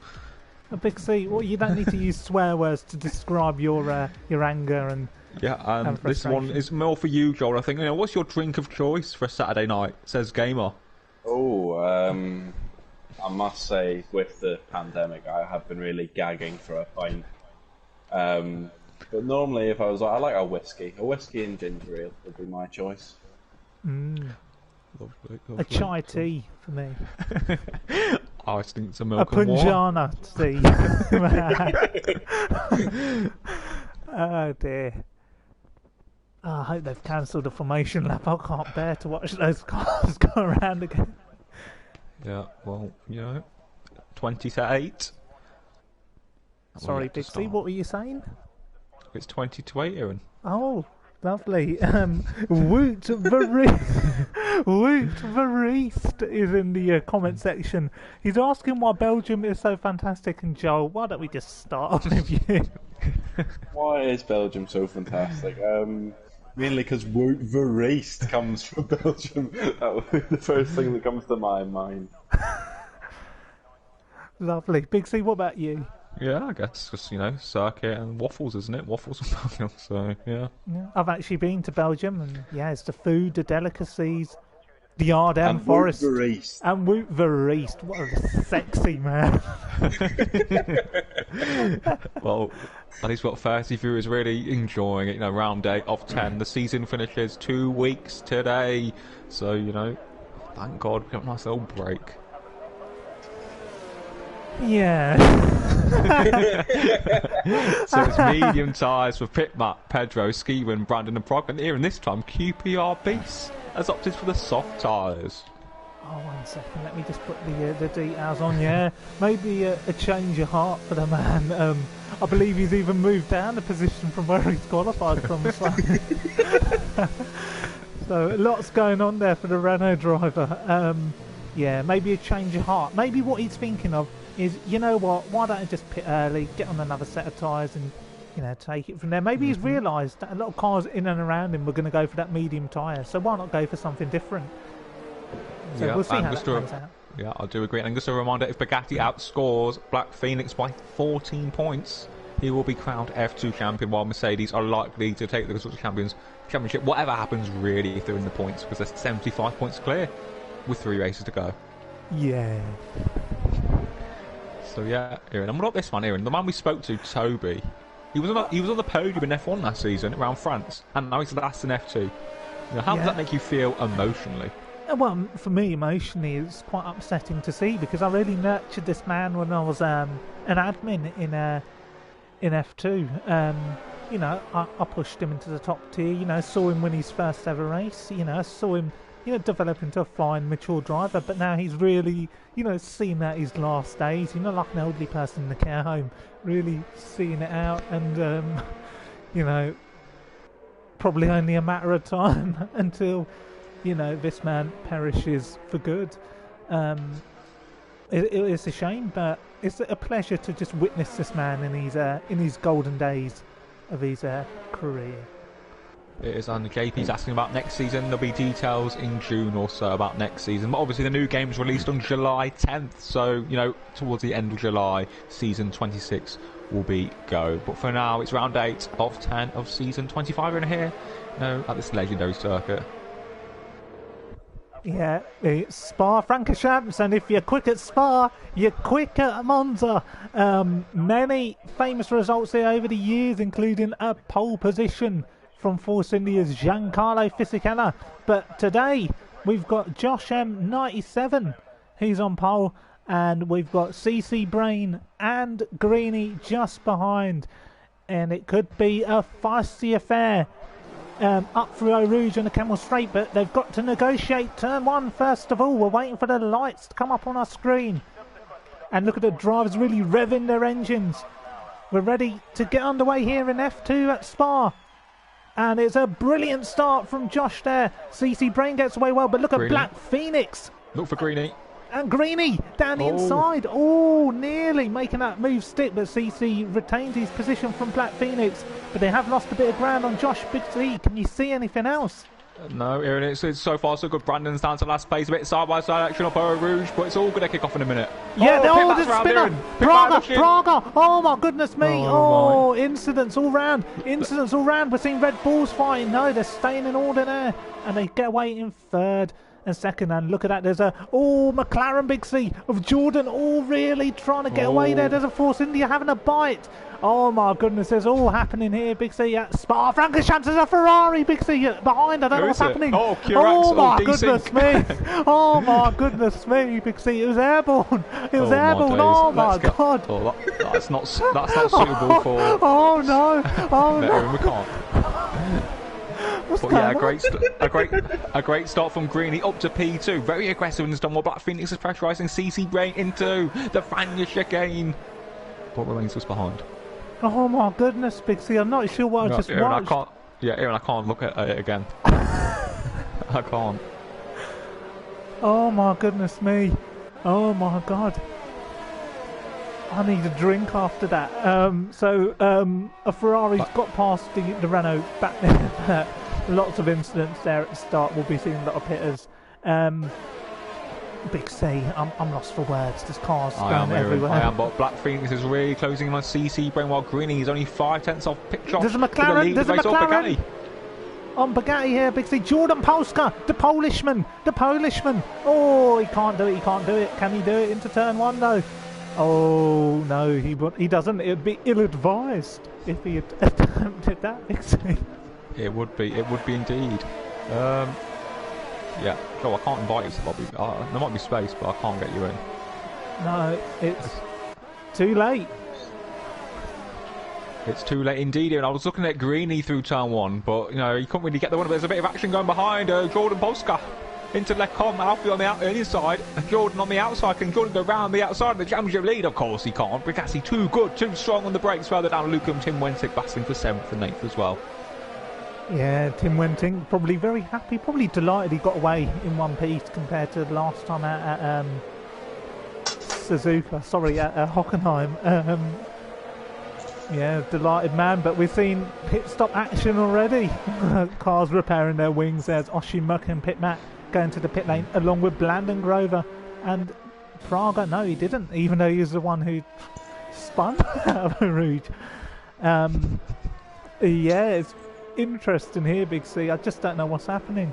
A Big C. Well, you don't need to use swear words to describe your anger and. Yeah, and this one is more for you, Joel. I think. You know, what's your drink of choice for a Saturday night? Says Gamer. Oh, I must say, with the pandemic, I have been really gagging for a pint. But normally, if I like a whiskey and ginger ale would be my choice. Lovely. A chai tea for me. I think it's a milk A and water. punjana tea. Oh dear. Oh, I hope they've cancelled the formation lap. I can't bear to watch those cars go around again. Yeah, well, you know, 20-8. Sorry, Big C, what were you saying? It's 20-8, Aaron. Oh, lovely. Woot Verreest is in the comment section. He's asking why Belgium is so fantastic, and Joel, why don't we just start with you? Why is Belgium so fantastic? Mainly because Wout Verreest comes from Belgium. That would be the first thing that comes to my mind. Lovely. Big C, what about you? Yeah, I guess just, you know, circuit and waffles, isn't it? Waffles and Belgium, so yeah. I've actually been to Belgium, and yeah, it's the food, the delicacies, the Ardennes forest, Wout Verreest. and Wout Verreest. What a sexy man! Well, at least we've got 30 viewers really enjoying it. You know, round 8 of 10. The season finishes 2 weeks today. So, you know, thank God we got a nice little break. Yeah. So it's medium ties for Pitmat, Pedro, Skewen, Brandon and Prog. And here, and this time, QPR Beast has opted for the soft tyres. Oh, 1 second. Let me just put the details on. Yeah, maybe a change of heart for the man. I believe he's even moved down a position from where he's qualified from. So lots going on there for the Renault driver. Yeah, maybe a change of heart. Maybe what he's thinking of is, you know what? Why don't I just pit early, get on another set of tyres, and take it from there. Maybe he's realised that a lot of cars in and around him were going to go for that medium tyre. So why not go for something different? So we'll see how that plays out. Yeah, I do agree. And just a reminder, if Bugatti outscores Black Phoenix by 14 points, he will be crowned F2 champion, while Mercedes are likely to take the Constructors' Championship, whatever happens really, if they're in the points, because they're 75 points clear with 3 races to go. Yeah. So yeah, Aaron, and what about this one, Aaron? The man we spoke to, Toby, he was on the podium in F1 last season around France, and now he's last in F2. You know, how does that make you feel emotionally? Well, for me, emotionally, it's quite upsetting to see, because I really nurtured this man when I was an admin in F2. I pushed him into the top tier. Saw him win his first ever race. Saw him, develop into a fine, mature driver. But now he's really, seen that his last days. Like an elderly person in the care home, really seeing it out, and probably only a matter of time until this man perishes for good. It's a shame, but it's a pleasure to just witness this man in his golden days of his career. It is, and JP's asking about next season. There'll be details in June or so about next season. But obviously the new game's released on July 10th, so, towards the end of July, season 26 will be go. But for now, it's round 8 of 10 of season 25 in here, at this legendary circuit. Yeah, it's Spa-Francorchamps, and if you're quick at Spa, you're quick at Monza. Many famous results here over the years, including a pole position from Force India's Giancarlo Fisichella. But today, we've got Josh M97, he's on pole, and we've got CC Brain and Greeny just behind. And it could be a feisty affair. Up through Eau Rouge and the Camel Straight, but they've got to negotiate turn 1 first of all. We're waiting for the lights to come up on our screen, and look at the drivers really revving their engines. We're ready to get underway here in F2 at Spa, and it's a brilliant start from Josh there. CC Brain gets away well, but look at Black Phoenix. Look for Greeny. And Greeny down the inside. Oh, nearly making that move stick, but CC retains his position from Black Phoenix. But they have lost a bit of ground on Josh Big C. Can you see anything else? No, Aaron, it's so far so good. Brandon's down to last place, a bit side-by-side action up Eau Rouge, but it's all going to kick off in a minute. Yeah, the spinner. Praga. Oh, my goodness me. Oh, incidents all round. We're seeing Red Bulls fighting. No, they're staying in order there. And they get away in third and second. And look at that. There's a McLaren Big C of Jordan. Really trying to get away there. There's a Force India having a bite. Oh my goodness, there's all happening here. Big C at Spa-Francorchamps. There's a Ferrari Big C behind. I don't know what's happening. Oh my goodness me. Oh my goodness me, Big C. It was airborne. Oh my god. Oh, that's not suitable for. Oh no. Oh no. We can't. But yeah, a great start from Greeny up to P2. Very aggressive in the while Black Phoenix is pressurising CC Brain into the Fanya chicane. But remains just behind. Oh my goodness, Big C, I'm not sure what I just watched. Aaron, I can't look at it again. I can't. Oh my goodness me. Oh my god. I need a drink after that. A Ferrari's got past the Renault back there. Lots of incidents there at the start. We'll be seeing a lot of hitters. Big C, I'm lost for words. There's cars going everywhere. I am, but Black Phoenix is really closing in on CC Brain, while Greeny is only 5/10 off pitch off. There's a McLaren. On Bugatti here, Big C. Jordan Polska, the Polishman. Oh, he can't do it. Can he do it into turn 1 though? Oh no, he doesn't. It'd be ill-advised if he had attempted that, Bixie. It would be indeed. Yeah, Joel, I can't invite you to the lobby. There might be space, but I can't get you in. No, it's too late. It's too late indeed, and I was looking at Greeny through turn 1, but you know, he couldn't really get the one. There's a bit of action going behind. Jordan Polska into Lecom, Alfie on the inside, and Jordan on the outside. Can Jordan go round the outside of the championship lead? Of course he can't. Brigatti too good, too strong on the brakes. Further down, Luke and Tim Wentic battling for 7th and 8th as well. Yeah, Tim Wenting probably very happy, probably delighted he got away in one piece compared to the last time at Suzuka. Sorry, at Hockenheim. Yeah, delighted man, but we've seen pit stop action already. Cars repairing their wings. There's Oshimuk and Pitmat going to the pit lane along with Blandon Grover and Praga. No, he didn't, even though he was the one who spun out of Rouge. Yeah, it's interesting here, Big C. I just don't know what's happening.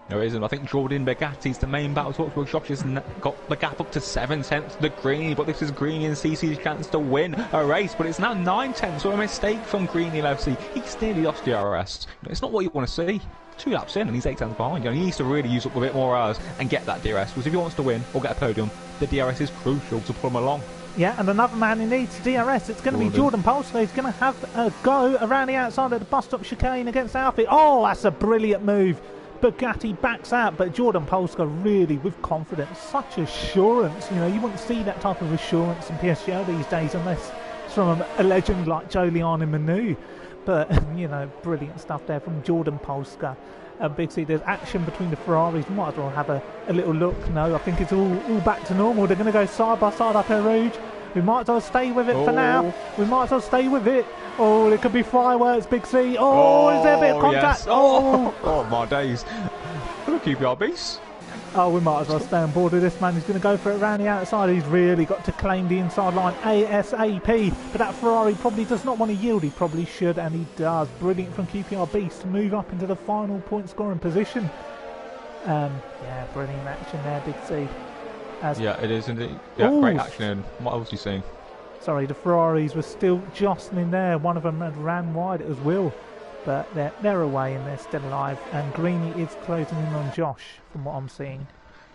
There isn't. I think Jordan Begatti's the main battle talk for Josh has got the gap up to 7/10 to the Greeny, but this is Greeny and CC's chance to win a race, but it's now 9/10, so a mistake from Greeny FC. He's nearly lost the DRS. It's not what you want to see. 2 laps in and he's 8 tenths behind. You know, he needs to really use up a bit more hours and get that DRS, because if he wants to win or get a podium, the DRS is crucial to pull him along. Yeah, and another man who needs DRS, it's going to be Jordan Polster. He's going to have a go around the outside of the bus stop chicane against Alfie. Oh, that's a brilliant move. Bugatti backs out, but Jordan Polska really with confidence, such assurance. You know, you wouldn't see that type of assurance in PSGL these days unless it's from a legend like Joliane Manu. But, you know, brilliant stuff there from Jordan Polska. Big C, there's action between the Ferraris. Might as well have a little look. No, I think it's all back to normal. They're going to go side by side up at Rouge. We might as well stay with it for now. We might as well stay with it. Oh, it could be fireworks, Big C. Oh, is there a bit of contact? Yes. Oh, my days. Look, QPR beast. Oh, we might as well stay on board with this man. He's going to go for it around the outside. He's really got to claim the inside line ASAP. But that Ferrari probably does not want to yield. He probably should, and he does. Brilliant from QPR Beast to move up into the final point scoring position. Yeah, brilliant action there, Big C. Yeah, it is indeed. Yeah, great action. What else are you seeing? Sorry, the Ferraris were still jostling there. One of them had ran wide. It was Will. But they're away and they're still alive. And Greeny is closing in on Josh, from what I'm seeing.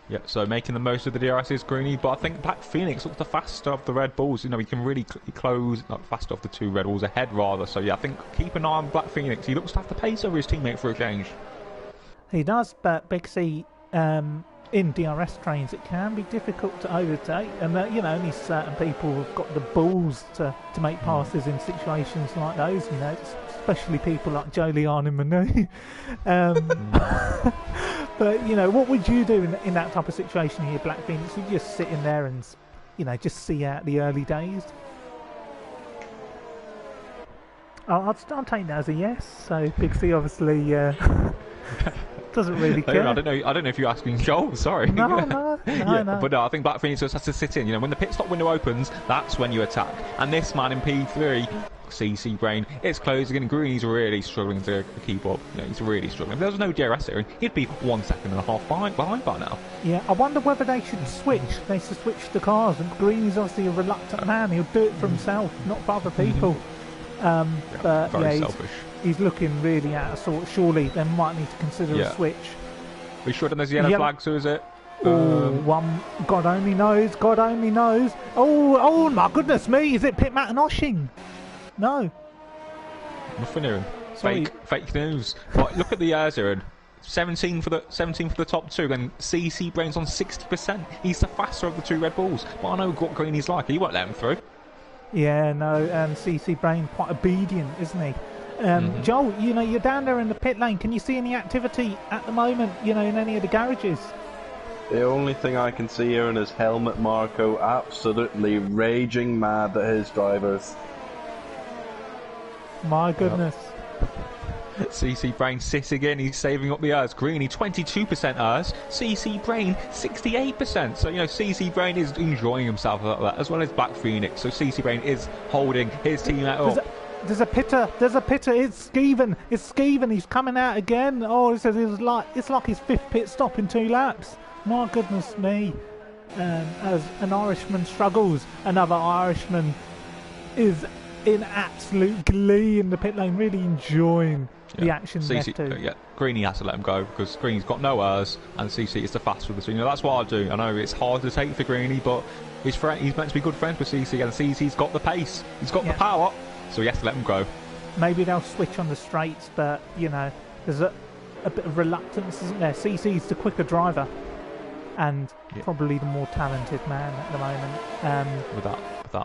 Yeah, so making the most of the DRS is Greeny, but I think Black Phoenix looks the faster of the Red Bulls. You know, he can really close, not faster of the 2 Red Bulls ahead, rather. So, yeah, I think keep an eye on Black Phoenix. He looks to have the pace over his teammate for a change. He does, but Big C, in DRS trains, it can be difficult to overtake. And, you know, only certain people have got the balls to make passes in situations like those, you know, especially people like Joliane and Manu. But, you know, what would you do in that type of situation here, Black Phoenix? Would you just sit in there and, you know, just see out the early days? I'll take that as a yes. So Big C obviously doesn't really care. I don't know if you're asking Joel. Sorry. No. But no, I think Black Phoenix just has to sit in. You know, when the pit stop window opens, that's when you attack. And this man in P3, CC Brain, it's closing, and Greeny's really struggling to keep up. You know, he's really struggling. If there was no DRS here, he'd be 1.5 seconds behind by now. Yeah, I wonder whether they should switch. They should switch the cars. And Greeny's obviously a reluctant man. He'll do it for himself, not for other people. But very selfish. He's looking really out of sort. Surely they might need to consider a switch. We should, and there's a yellow flag, so is it? One. God only knows. God only knows. Oh my goodness me! Is it Pitmat and Oshing? No. Nothing here. Fake news. Right, look at the years here. 17 for the top 2, then CC Brain's on 60%. He's the faster of the 2 Red Bulls. But I know what Greeny's like. He won't let him through. Yeah, no, CC Brain quite obedient, isn't he? Joel, you know, you're down there in the pit lane. Can you see any activity at the moment, you know, in any of the garages? The only thing I can see here is Helmut Marko absolutely raging mad at his drivers. My goodness. Yep. CC Brain sitting in, he's saving up the hours. Greeny 22% hours, CC Brain 68%. So, you know, CC Brain is enjoying himself like that, as well as Black Phoenix. So CC Brain is holding his team up. There's a pitter. It's Skeven. He's coming out again. Oh, it says it's like his 5th pit stop in 2 laps. My goodness me. as an Irishman struggles. Another Irishman is in absolute glee in the pit lane, really enjoying the action in F2. Yeah, Greeny has to let him go because Greeny's got no errors and CC is the fastest of the two. You know, that's what I do. I know it's hard to take for Greeny, but he's meant to be good friends with CC, and CC's got the pace, he's got the power, so he has to let him go. Maybe they'll switch on the straights, but you know, there's a bit of reluctance, isn't there? CC's the quicker driver and probably the more talented man at the moment. Without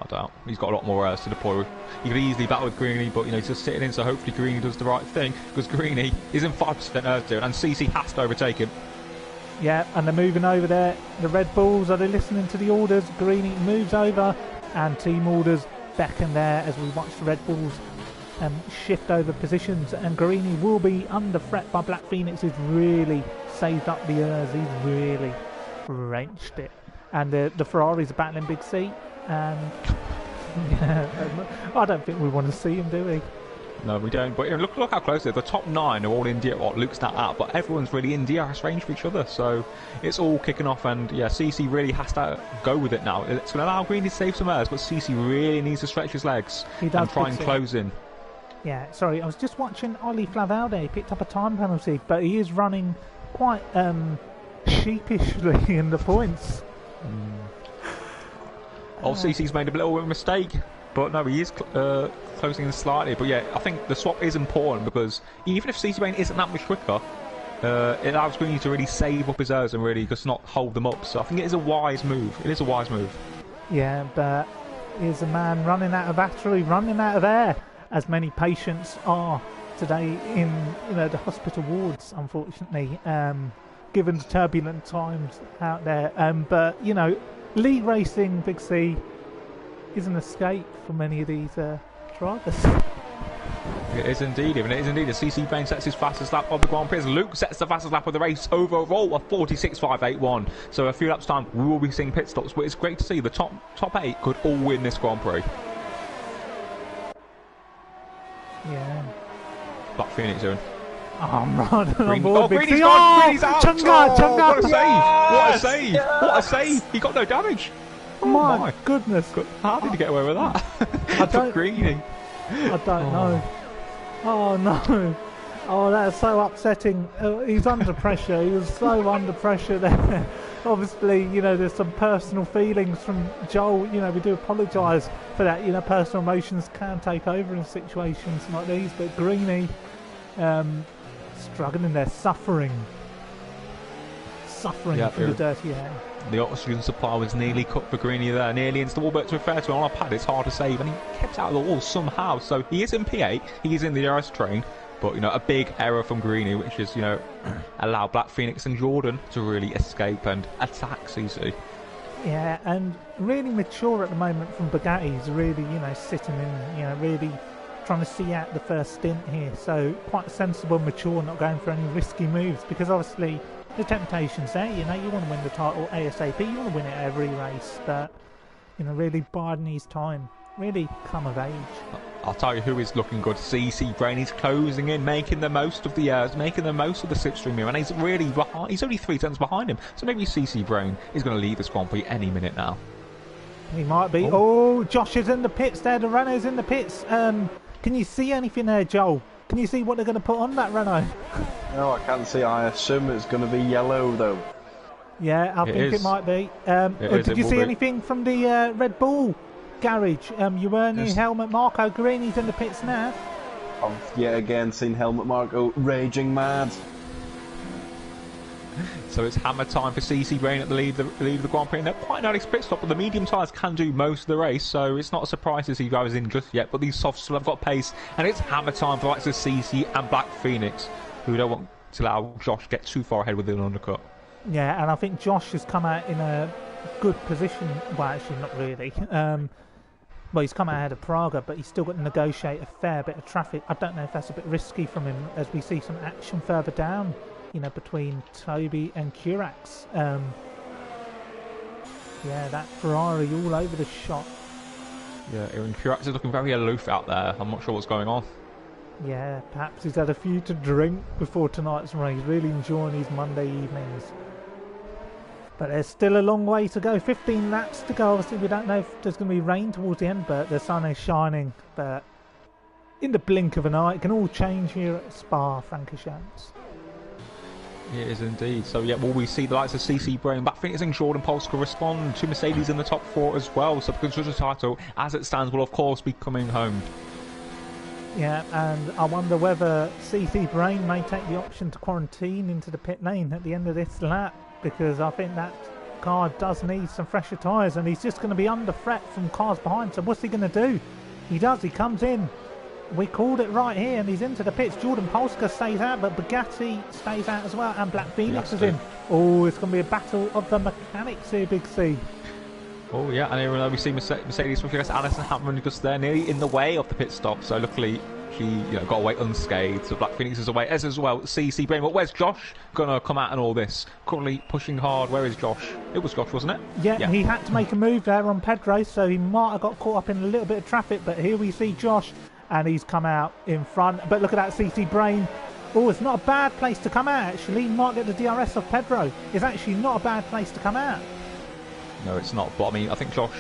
a doubt, he's got a lot more errors to deploy. You could easily battle with Greeny, but you know, he's just sitting in, so hopefully Greeny does the right thing, because Greeny is in 5% errors doing, and CC has to overtake him. Yeah, and they're moving over there. The Red Bulls, are they listening to the orders? Greeny moves over, and team orders beckon there as we watch the Red Bulls shift over positions, and Greeny will be under threat by Black Phoenix, who's really saved up the errors. He's really wrenched it, and the Ferraris are battling Big C, and I don't think we want to see him, do we? No, we don't. But you know, look how close they are. The top 9 are all in Luke's not out, but everyone's really in DRS range for each other, so it's all kicking off. And yeah, CC really has to go with it now. It's going to allow Greeny to save some errors, but CC really needs to stretch his legs and try and close in. Yeah, sorry, I was just watching Ollie Flavalde. He picked up a time penalty, but he is running quite sheepishly in the points. CC's made a little bit of a mistake, but no, he is closing in slightly. But yeah, I think the swap is important, because even if CC Brain isn't that much quicker, it allows Greeny to really save up his errors and really just not hold them up. So I think it is a wise move. It is a wise move. Yeah, but here's a man running out of battery, running out of air, as many patients are today in the hospital wards, unfortunately, given the turbulent times out there. But you know, league racing, Big C, is an escape for many of these drivers. It is indeed, even it is indeed. As CC Brain sets his fastest lap of the Grand Prix, Luke sets the fastest lap of the race overall of 46.581. So a few laps time we will be seeing pit stops, but it's great to see the top 8 could all win this Grand Prix. Yeah. Black Phoenix doing. Oh, I'm riding on board. Greeny's gone! Greeny's out! Chunga! What a save! What a save! What a save! He got no damage. Oh my goodness! How did he get away with that? I don't. Greeny. I don't know. Oh no! Oh, that's so upsetting. He's under pressure. He was so under pressure there. Obviously, you know, there's some personal feelings from Joel. You know, we do apologise for that. You know, personal emotions can take over in situations like these. But Greeny, struggling there, suffering from the dirty air. The oxygen supply was nearly cut for Greeny there, nearly into the wall, but to be fair to him, on a pad it's hard to save, and he kept out of the wall somehow. So he is in P8, he is in the DRS train, but you know, a big error from Greeny, which is, you know, allow Black Phoenix and Jordan to really escape and attack CC. Yeah, and really mature at the moment from Bugatti. He's really, you know, sitting in, you know, really trying to see out the first stint here. So quite sensible, mature, not going for any risky moves, because obviously the temptation's there. You know, you want to win the title ASAP, you want to win it every race, but you know, really biding his time, really come of age. I'll tell you who is looking good. CC Brain is closing in, making the most of the making the most of the slipstream here, and he's really behind. He's only 3 tenths behind him, so maybe CC Brain is going to lead this Grand Prix any minute now. He might be. Oh, Josh is in the pits there. The Renault's in the pits. Can you see anything there, Joel? Can you see what they're going to put on that Renault? No, I can't see. I assume it's going to be yellow, though. Yeah, I think it might be. Did you see anything from the Red Bull garage? You were near Helmut Marko. Greeny's in the pits now. I've yet again seen Helmut Marko raging mad. So it's hammer time for CC Brain at the lead of the Grand Prix, and they're quite nice pit stop, but the medium tyres can do most of the race, so it's not a surprise to see guys in just yet, but these softs still have got pace, and it's hammer time for the likes of CC and Black Phoenix, who don't want to allow Josh get too far ahead with an undercut. Yeah, and I think Josh has come out in a good position. Well, actually not really. Well, he's come out ahead of Praga, but he's still got to negotiate a fair bit of traffic. I don't know if that's a bit risky from him, as we see some action further down, you know, between Toby and Curax. Yeah, that Ferrari all over the shot. Yeah, Aaron Curax is looking very aloof out there. I'm not sure what's going on. Yeah, perhaps he's had a few to drink before tonight's race. Really enjoying his Monday evenings. But there's still a long way to go. 15 laps to go. Obviously, we don't know if there's going to be rain towards the end, but the sun is shining. But in the blink of an eye, it can all change here at Spa-Francorchamps. It is indeed. So, yeah, will we see the likes of CC Brain, Black Phoenix and Jordan Polska respond to Mercedes in the top 4 as well? So the constructors title, as it stands, will of course be coming home. Yeah, and I wonder whether CC Brain may take the option to quarantine into the pit lane at the end of this lap, because I think that car does need some fresher tyres, and he's just going to be under threat from cars behind. So what's he going to do? He comes in. We called it right here, and he's into the pits. Jordan Polska stays out, but Bugatti stays out as well, and Black Phoenix is in. Oh, it's going to be a battle of the mechanics here, Big C. Oh yeah, and even though we see Mercedes pushing against Alison Hampman just there, nearly in the way of the pit stop, so luckily he got away unscathed. So Black Phoenix is away as well. CC Brain, but where's Josh gonna come out and all this? Currently pushing hard. Where is Josh? It was Josh, wasn't it? Yeah, he had to make a move there on Pedro, so he might have got caught up in a little bit of traffic. But here we see Josh, and he's come out in front. But look at that CC Brain. Oh, it's not a bad place to come out. Actually, he might get the DRS of Pedro. It's actually not a bad place to come out. No, it's not. But I mean, I think Josh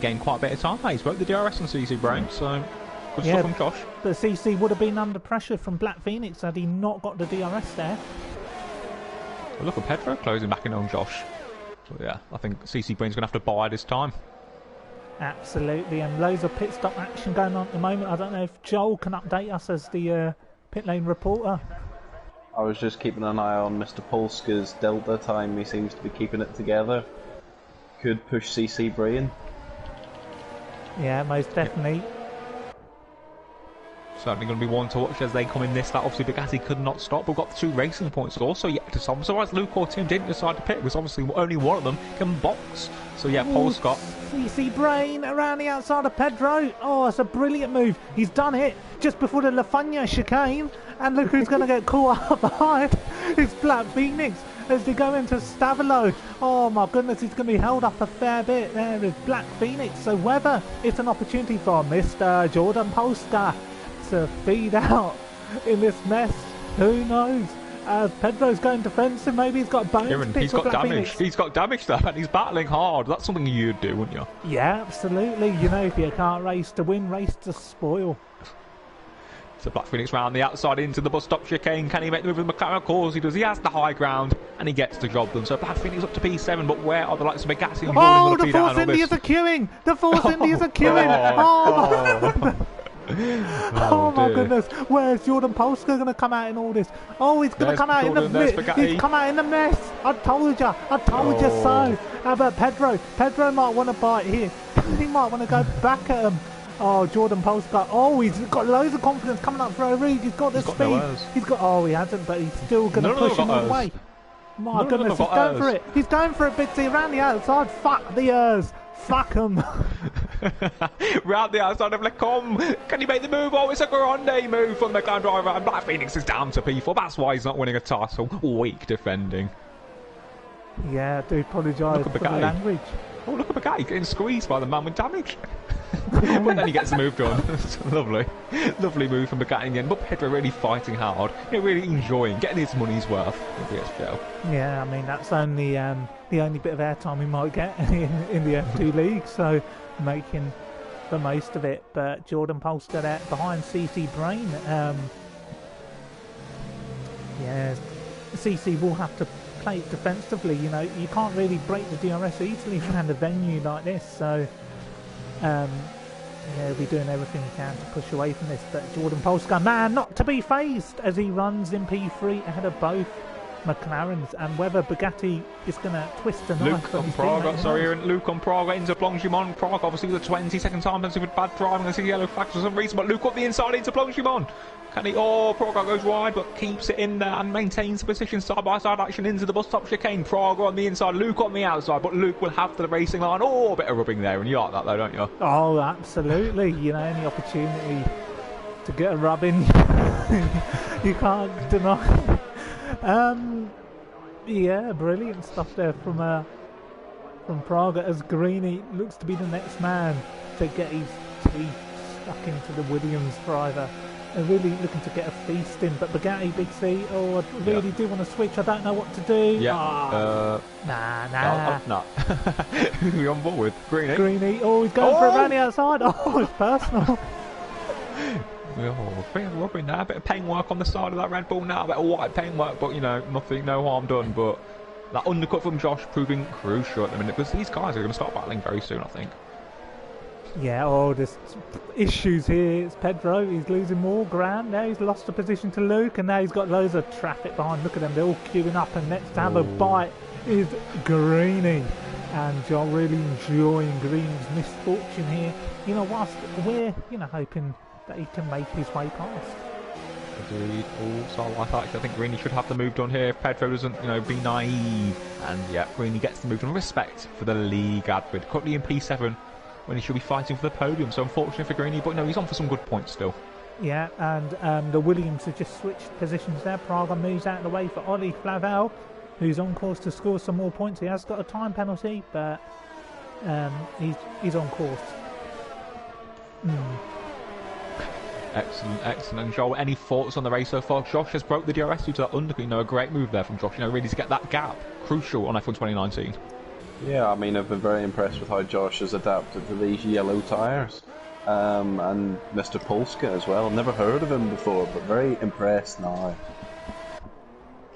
gained quite a bit of time. He's broke the DRS on CC Brain, so good stuff from Josh. But CC would have been under pressure from Black Phoenix had he not got the DRS there. Well, look at Pedro closing back in on Josh. So yeah, I think CC Brain's going to have to bide his time. Absolutely, and loads of pit stop action going on at the moment. I don't know if Joel can update us as the pit lane reporter. I was just keeping an eye on Mr. Polska's Delta time. He seems to be keeping it together. Could push CC Brain. Yeah, most definitely. Certainly going to be one to watch as they come in this. That obviously Bugatti could not stop. We've got the 2 racing points also yet to solve. I'm surprised Luke or Tim didn't decide to pit, because obviously only one of them can box. So yeah, Paul Scott. CC Brain around the outside of Pedro. Oh, it's a brilliant move. He's done it just before the Lafagna chicane. And look who's going to get caught up behind. It's Black Phoenix as they go into Stavilo. Oh my goodness, he's going to be held up a fair bit. There is Black Phoenix. So whether it's an opportunity for Mr. Jordan Polska to feed out in this mess, who knows? As Pedro's going defensive, maybe he's got bones. Kieran, he's got damage. He's got damage though, and he's battling hard. That's something you'd do, wouldn't you? Yeah, absolutely. You know, if you can't race to win, race to spoil. So Black Phoenix round the outside into the bus stop chicane. Can he make the move with McLaren? Of course he does. He has the high ground and he gets the job done. So Black Phoenix up to P7, but where are the likes of Bugatti and Oh, the Force Indias are queuing! The Force Indias are queuing! Oh my goodness! Where's Jordan Polska going to come out in all this? Oh, he's going to come out in the he's come out in the mess. I told you so. How about Pedro? Pedro might want to bite here. He might want to go back at him. Oh, Jordan Polska. Oh, he's got loads of confidence coming up for a read. He's got the speed. He's got. Oh, he hasn't, but he's still going to push him all the way. My goodness, he's going for it. He's going for it, Big T, around the outside. Fuck the Ers. Fuck him. Round the outside of Lecom. Can he make the move? Oh, it's a grande move from the McLaren driver. And Black Phoenix is down to P4. That's why he's not winning a title. Weak defending. Yeah, I do apologise for the language. Oh, look at Bugatti getting squeezed by the man with damage. But then he gets the move done. Lovely move from Bugatti again. But Pedro really fighting hard, really enjoying, getting his money's worth in PSGL. Yeah, I mean that's only the only bit of airtime we might get in the F2 league, so making the most of it. But Jordan Polska there behind CC Brain. Yeah, CC will have to play it defensively. You know, you can't really break the DRS easily around a venue like this, so yeah, he'll be doing everything he can to push away from this. But Jordan Polska, man, not to be phased as he runs in P3 ahead of both McLarens, and whether Bugatti is going to twist the knife. Luke on Prague into Blanchimont. Prague obviously with a 22nd time penalty with bad driving. I see the yellow flag for some reason, but Luke up the inside into Blanchimont. Can he? Oh, Prague goes wide, but keeps it in there and maintains the position. Side by side action into the bus stop chicane. Prague on the inside, Luke on the outside, but Luke will have the racing line. Oh, a bit of rubbing there, and you like that though, don't you? Oh, absolutely. You know, any opportunity to get a rub in, you can't deny. Yeah, brilliant stuff there from Prague, as Greeny looks to be the next man to get his teeth stuck into the Williams driver. are really looking to get a feast in. But Bugatti, Big C, oh, I really do want to switch. I don't know what to do. Yeah. Nah. No. Who are you on board with? Greeny? Greeny, oh, he's going for a rally outside. Oh, it's personal. Oh, bit of rubbing now, a bit of paintwork on the side of that Red Bull now, a bit of white paintwork, but you know, nothing, no harm done. But that undercut from Josh proving crucial at the minute, because these guys are going to start battling very soon, I think. Yeah, oh, there's issues here. It's Pedro, he's losing more ground. Now he's lost a position to Luke, and now he's got loads of traffic behind. Look at them, they're all queuing up, and next to have a bite is Greeny. And you're really enjoying Green's misfortune here. You know, whilst we're, hoping that he can make his way past. Agreed. Also, I think Greeny should have the move done here if Pedro doesn't, be naive. And yeah, Greeny gets the move done. Respect for the league advert. Currently in P7 when he should be fighting for the podium. So unfortunate for Greeny, but no, he's on for some good points still. Yeah, and the Williams have just switched positions there. Praga moves out of the way for Ollie Flavel, who's on course to score some more points. He has got a time penalty, but he's on course. Excellent. And Joel, any thoughts on the race so far? Josh has broke the DRS due to that undercut. A great move there from Josh. Really to get that gap. Crucial on F1 2019. Yeah, I mean, I've been very impressed with how Josh has adapted to these yellow tyres. And Mr. Polska as well. I've never heard of him before, but very impressed now.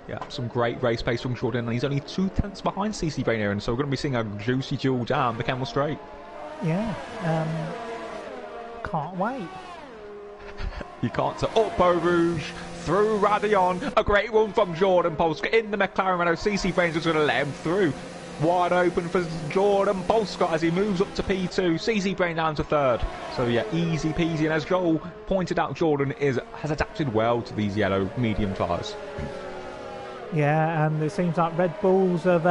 Yeah, some great race pace from Jordan, and he's only 2 tenths behind CC Brain here, and so we're going to be seeing a juicy duel down the Kemmel Straight. Yeah, can't wait. You can't say, up Beau Rouge, through Radion, a great one from Jordan Polska in the McLaren Renault. CC Brain's just going to let him through. Wide open for Jordan Polska as he moves up to P2. CC Brain down to 3rd. So yeah, easy peasy. And as Joel pointed out, Jordan has adapted well to these yellow medium tyres. Yeah, and it seems like Red Bulls have,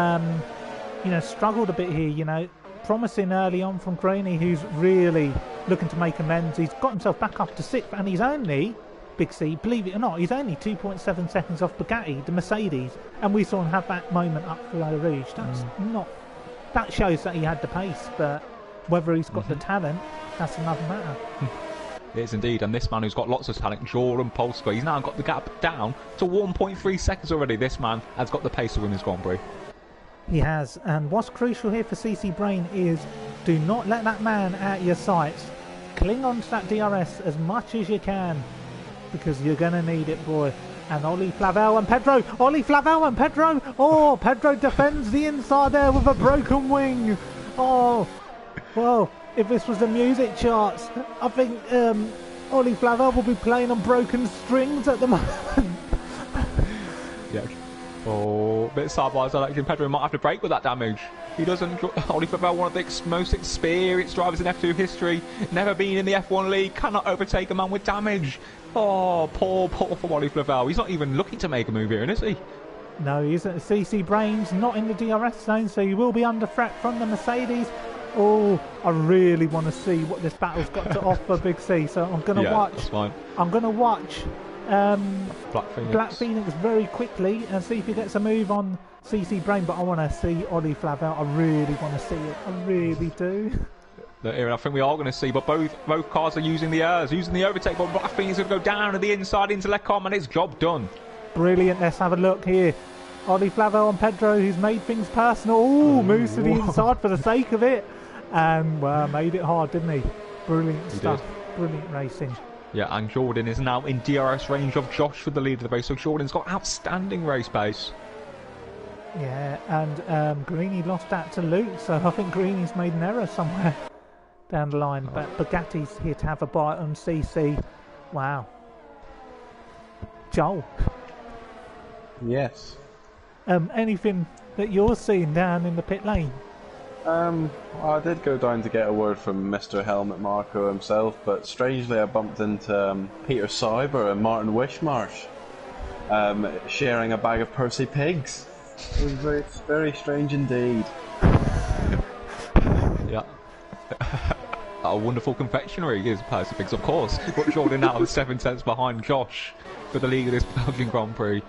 struggled a bit here. Promising early on from Greeny, who's really looking to make amends. He's got himself back up to 6th, and he's only, Big C, believe it or not, he's only 2.7 seconds off Bugatti, the Mercedes, and we saw him have that moment up for La Rouge. That shows that he had the pace, but whether he's got the talent, that's another matter. It is indeed, and this man who's got lots of talent, Jordan Polska, he's now got the gap down to 1.3 seconds already. This man has got the pace to win his Grand Prix. He has, and what's crucial here for CC Brain is do not let that man out of your sights. Cling on to that DRS as much as you can, because you're going to need it, boy. And Ollie Flavel and Pedro! Oh, Pedro defends the inside there with a broken wing! Oh, well, if this was the music charts, I think Ollie Flavel will be playing on broken strings at the moment. Yeah. Oh, bit sideways direction. Pedro might have to break with that damage. He doesn't. Ollie Flavel, one of the most experienced drivers in F2 history, never been in the F1 league, cannot overtake a man with damage. Oh, poor for Ollie Flavel. He's not even looking to make a move here, is he? No, he isn't. CC Brain's not in the DRS zone, so he will be under threat from the Mercedes. Oh, I really want to see what this battle's got to offer, Big C. So I'm going to watch. That's fine. I'm going to watch Black Phoenix very quickly and see if he gets a move on CC Brain. But I want to see Ollie Flavel. I really want to see it. I really do. I think we are going to see, but both cars are using the overtake, but Black Phoenix is going to go down to the inside into Lecom, and it's job done. Brilliant. Let's have a look here. Ollie Flavel and Pedro, who's made things personal. Ooh, moves to the inside for the sake of it. And made it hard, didn't he? Brilliant stuff. Brilliant racing. Yeah, and Jordan is now in DRS range of Josh for the lead of the race, so Jordan's got outstanding race pace. Yeah, and Greeny lost that to Luke, so I think Greeny's made an error somewhere down the line. But Bugatti's here to have a bite on CC. Wow. Joel. Yes. Anything that you're seeing down in the pit lane? I did go down to get a word from Mr. Helmut Marko himself, but strangely I bumped into Peter Sauber and Martin Wishmarsh sharing a bag of Percy pigs. It was very, very strange indeed. Yeah. A wonderful confectionery is Percy pigs, of course. But Jordan now is 7 tenths behind Josh for the lead of this Belgian Grand Prix.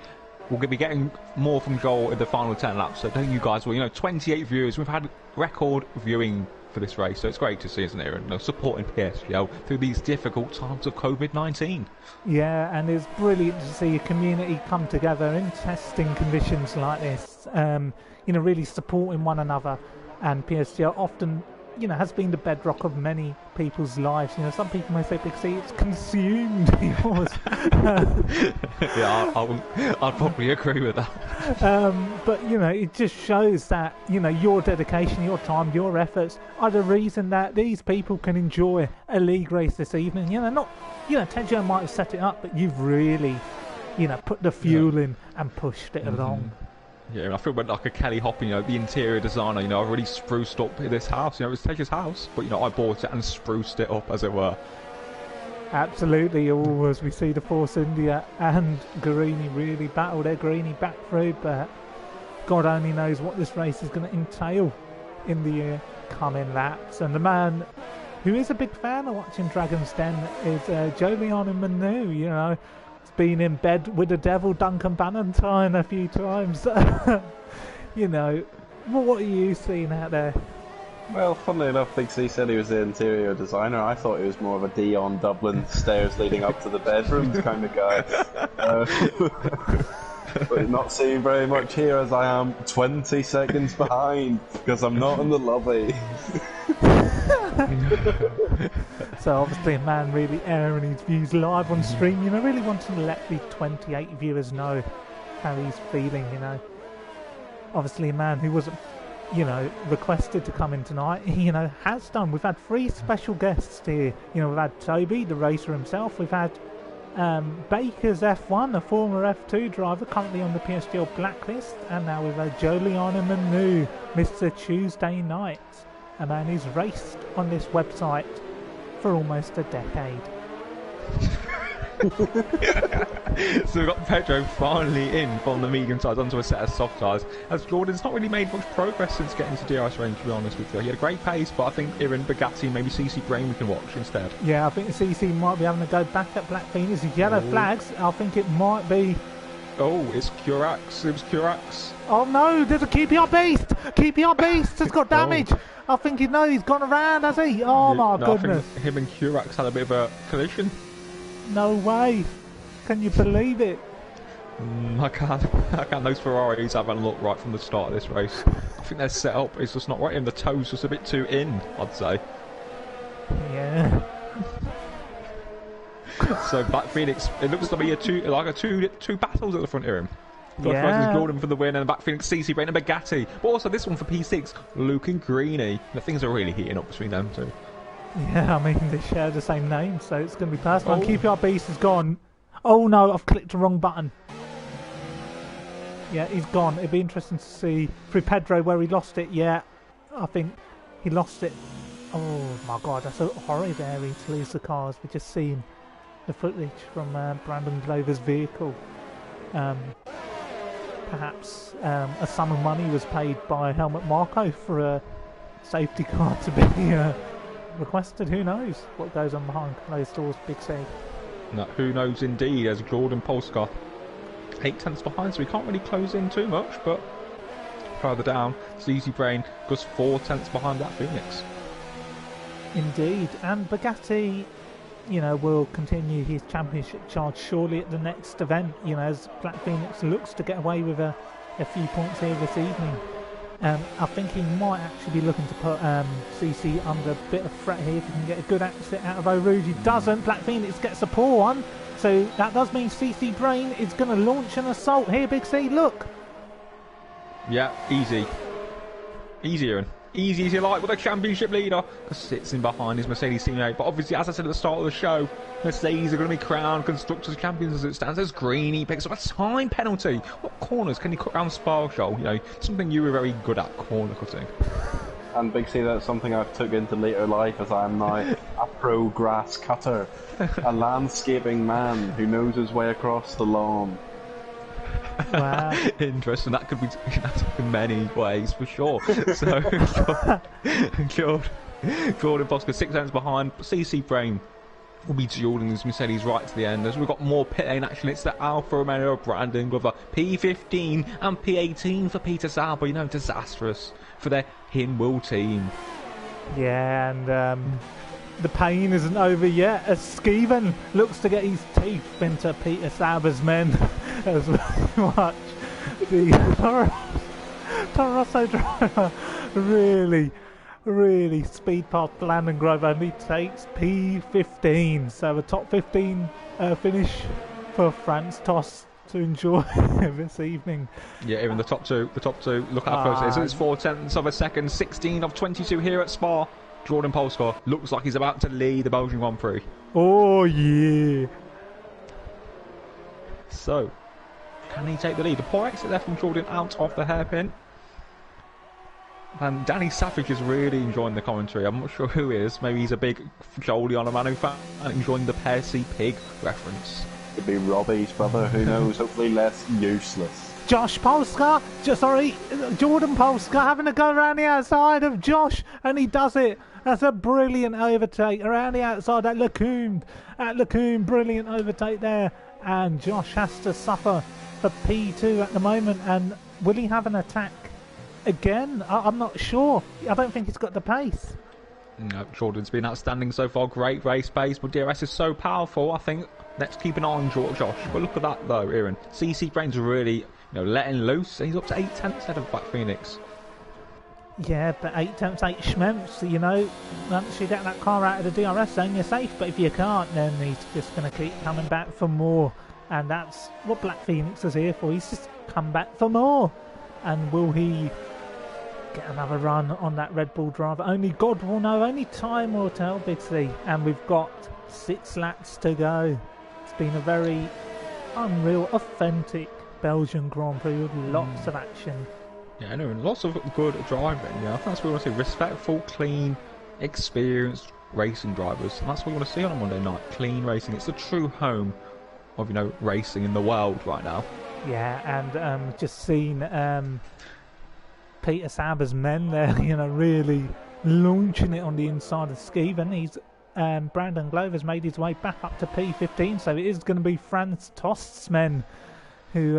We'll be getting more from Joel in the final 10 laps, so thank you guys. Well, 28 viewers. We've had record viewing for this race. So it's great to see, isn't it? And supporting PSGL through these difficult times of COVID-19. Yeah, and it's brilliant to see a community come together in testing conditions like this. Really supporting one another, and PSGL often, has been the bedrock of many people's lives. Some people may say, Big C, it's consumed yours. Yeah, I'd probably agree with that. But, it just shows that, your dedication, your time, your efforts are the reason that these people can enjoy a league race this evening. Tejo might have set it up, but you've really, put the fuel in and pushed it along. Yeah, and I feel like a Kelly Hopping, the interior designer, I've really spruced up this house. It was Tej's house, but, I bought it and spruced it up, as it were. Absolutely, as we see the Force India and Guarini really battle their Guarini back through, but God only knows what this race is going to entail in the coming laps. And the man who is a big fan of watching Dragon's Den is Jolion Manu, He's been in bed with the devil Duncan Bannatyne a few times. What are you seeing out there? Well, funnily enough, Big C said he was the interior designer. I thought he was more of a Dion Dublin stairs leading up to the bedrooms kind of guy. But not seeing very much here, as I am 20 seconds behind because I'm not in the lobby. So obviously a man really airing his views live on stream, really wanting to let the 28 viewers know how he's feeling, Obviously a man who wasn't, requested to come in tonight, has done. We've had 3 special guests here. We've had Toby, the racer himself. We've had Baker's F1, a former F2 driver, currently on the PSGL blacklist. And now we've had Jolion Manu, Mr. Tuesday Night, a man who's raced on this website for almost a decade. So we've got Pedro finally in from the medium tyres onto a set of soft tyres, as Jordan's not really made much progress since getting to DRS range, to be honest with you. He had a great pace, but I think Iran Bugatti, maybe CC Brain we can watch instead. Yeah, I think CC might be having to go back at Black Phoenix. Yellow flags, I think it might be... Oh, it's Curax. It was Curax. Oh no, there's a QPR Beast! QPR Beast has got damage! I think he's gone around, has he? Oh my goodness. I think him and Curax had a bit of a collision. No way. Can you believe it? I can't. Those Ferraris haven't looked right from the start of this race. I think they're set up. It's just not right, and the toe's just a bit too in, I'd say. Yeah. So Black Phoenix, it looks to be two battles at the front of him. Yeah. Jordan for the win, and Black Phoenix, CC Brain and Bugatti. But also this one for P6, Luke and Greeny. The things are really heating up between them two. Yeah, I mean, they share the same name, so it's going to be personal. QPR Beast is gone. Oh no, I've clicked the wrong button. Yeah, he's gone. It'd be interesting to see through Pedro where he lost it. Yeah, I think he lost it. Oh my god, that's a horrid area to lose the cars. We've just seen the footage from Brandon Glover's vehicle. Perhaps a sum of money was paid by Helmut Marko for a safety car to be requested. Who knows what goes on behind closed doors, Big C. No, who knows indeed, as Jordan Polskar 8 tenths behind, so we can't really close in too much, but further down, CC Brain goes 4 tenths behind Black Phoenix. Indeed, and Bugatti, will continue his championship charge surely at the next event, as Black Phoenix looks to get away with a few points here this evening. I think he might actually be looking to put CC under a bit of threat here if he can get a good exit out of O'Rouge. He doesn't. Black Phoenix gets a poor one. So that does mean CC Brain is going to launch an assault here, Big C. Look. Yeah, easy. Easier. Easy as you like with a championship leader, because sits in behind his Mercedes teammate. But obviously, as I said at the start of the show, Mercedes are going to be crowned Constructors Champions as it stands. As Greeny picks up a time penalty. What corners can you cut around Spa-Shoal? Something you were very good at, corner cutting. And Big C, that's something I've took into later life, as I am now a pro grass cutter, a landscaping man who knows his way across the lawn. Wow. Interesting. That could be in many ways for sure. So, Jordan Foster 6 seconds behind. CC Brain will be Jordan's Mercedes right to the end. As we've got more pit lane action, it's the Alfa Romeo Brandon Glover P15 and P18 for Peter Sauber. Disastrous for their Hinwil team. Yeah, and the pain isn't over yet as Skeven looks to get his teeth into Peter Saber's men as we watch the Toro Rosso driver really speed past Landon Grove, and he takes P15. So a top 15 finish for Franz Tost to enjoy this evening. Yeah, even the top two. Look how close it is. It's 4/10 of a second. 16 of 22 here at Spa. Jordan Polescar looks like he's about to lead the Belgian Grand Prix. Oh yeah. So, can he take the lead? The poor exit there from Jordan out of the hairpin. And Danny Savage is really enjoying the commentary. I'm not sure who he is. Maybe he's a big Jolie on a Manu fan and enjoying the Percy Pig reference. Could be Robbie's brother, who knows? Hopefully less useless. Josh Polescar, Jordan Polescar having a go around the outside of Josh, and he does it. That's a brilliant overtake around the outside at Lecombe. Brilliant overtake there. And Josh has to suffer for P2 at the moment. And will he have an attack again? I'm not sure. I don't think he's got the pace. No, Jordan's been outstanding so far. Great race pace, but DRS is so powerful. I think let's keep an eye on Josh. But look at that though, Aaron. CC Brain's really letting loose. He's up to 8/10 ahead of Black Phoenix. Yeah, but 8/10, 8 schmemps, once you get that car out of the DRS zone, you're safe. But if you can't, then he's just going to keep coming back for more. And that's what Black Phoenix is here for. He's just come back for more. And will he get another run on that Red Bull driver? Only God will know. Only time will tell, Big C. And we've got 6 laps to go. It's been a very unreal, authentic Belgian Grand Prix with lots of action. Yeah, and lots of good driving. Yeah, I think that's what we want to see. Respectful, clean, experienced racing drivers. And that's what we want to see on a Monday night. Clean racing. It's the true home of, racing in the world right now. Yeah, and just seen Peter Saber's men there, really launching it on the inside of Skeven. He's Brandon Glover's made his way back up to P15, so it is going to be Franz Tost's men who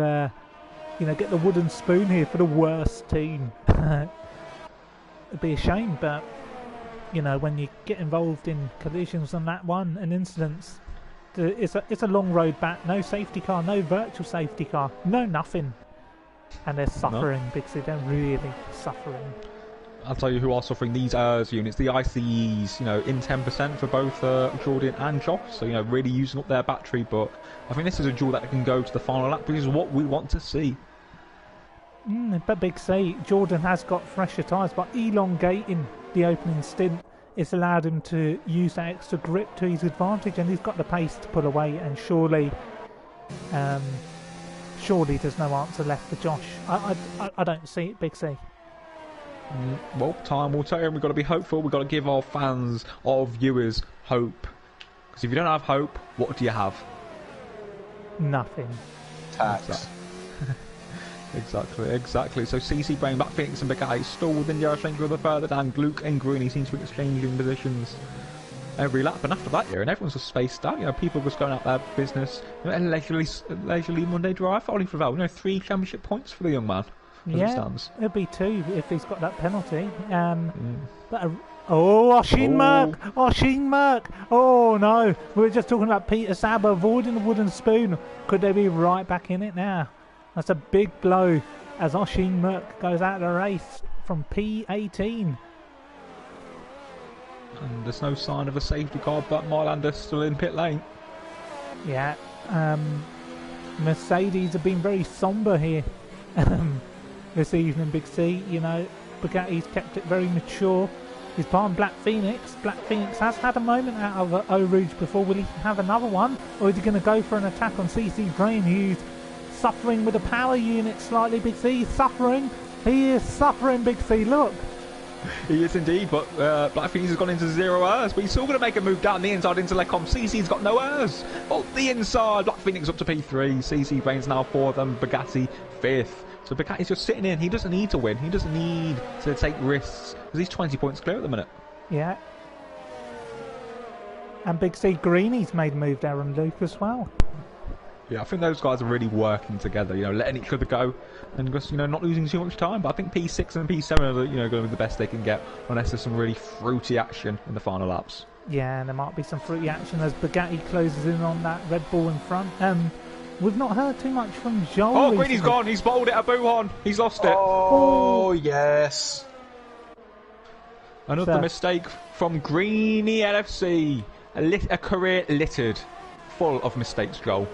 get the wooden spoon here for the worst team. It'd be a shame, but when you get involved in collisions on that one and incidents, it's a long road back. No safety car, no virtual safety car, no nothing, and they're suffering because they're really suffering. I'll tell you who are suffering these ERS units, the ICEs, in 10% for both Jordan and Josh, so, really using up their battery, but I think this is a duel that can go to the final lap, which is what we want to see. But Big C, Jordan has got fresher tyres, but elongating the opening stint, it's allowed him to use that extra grip to his advantage, and he's got the pace to pull away, and surely there's no answer left for Josh. I don't see it, Big C. Well, time will tell, and we've got to be hopeful. We've got to give our fans, our viewers, hope. Because if you don't have hope, what do you have? Nothing. Tax. Exactly. So CC Brain, Black Phoenix and Bacay still within Yaroshenko the further down. Gluck and Greeny seem to be exchanging positions every lap, and after that, and everyone's just spaced out. People just going out their business. And leisurely Monday drive, only for about 3 championship points for the young man. Yeah, it'll be 2 if he's got that penalty. Oshin Merck! Oh no, we were just talking about Peter Saber avoiding the wooden spoon. Could they be right back in it now? That's a big blow as Oshin Merck goes out of the race from P18. And there's no sign of a safety car, but Mylander's still in pit lane. Yeah, Mercedes have been very sombre here this evening, Big C. Bugatti's kept it very mature. He's behind Black Phoenix. Black Phoenix has had a moment out of Eau Rouge before. Will he have another one? Or is he going to go for an attack on CC Brain, who's suffering with the power unit slightly, Big C? He's suffering. He is suffering, Big C. Look. He is indeed, but Black Phoenix has gone into 0 ERS, but he's still going to make a move down the inside into Lecom. CC's got no ERS. Oh, the inside. Black Phoenix up to P3. CC Brain's now 4th, and Bugatti 5th. So Bugatti's just sitting in. He doesn't need to win. He doesn't need to take risks because he's 20 points clear at the minute. Yeah. And Big C Greeny's made a move there on Luke as well. Yeah, I think those guys are really working together, letting each other go and just, not losing too much time. But I think P6 and P7 are, going to be the best they can get unless there's some really fruity action in the final laps. Yeah, and there might be some fruity action as Bugatti closes in on that Red Bull in front. We've not heard too much from Joel. Oh, Greeny's gone. He's bowled it at Buhon. He's lost it. Oh, yes. Another mistake from Greeny LFC. A career littered, full of mistakes, Joel.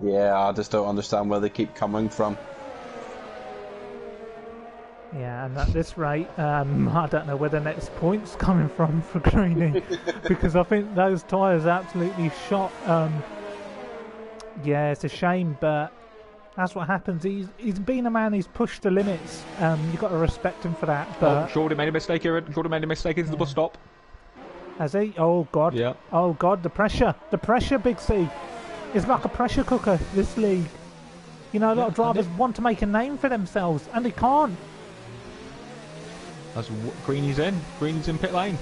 Yeah, I just don't understand where they keep coming from. Yeah, and at this rate, I don't know where the next point's coming from for Greeny, because I think those tyres absolutely shot. Yeah, it's a shame, but that's what happens. He's been a man who's pushed the limits. You've got to respect him for that. But Jordan made a mistake here. Jordan made a mistake into the bus stop. Has he? Oh God! Yeah. Oh God! The pressure, Big C. It's like a pressure cooker, this league. A lot of drivers want to make a name for themselves, and they can't. As Greeny's in pit lane.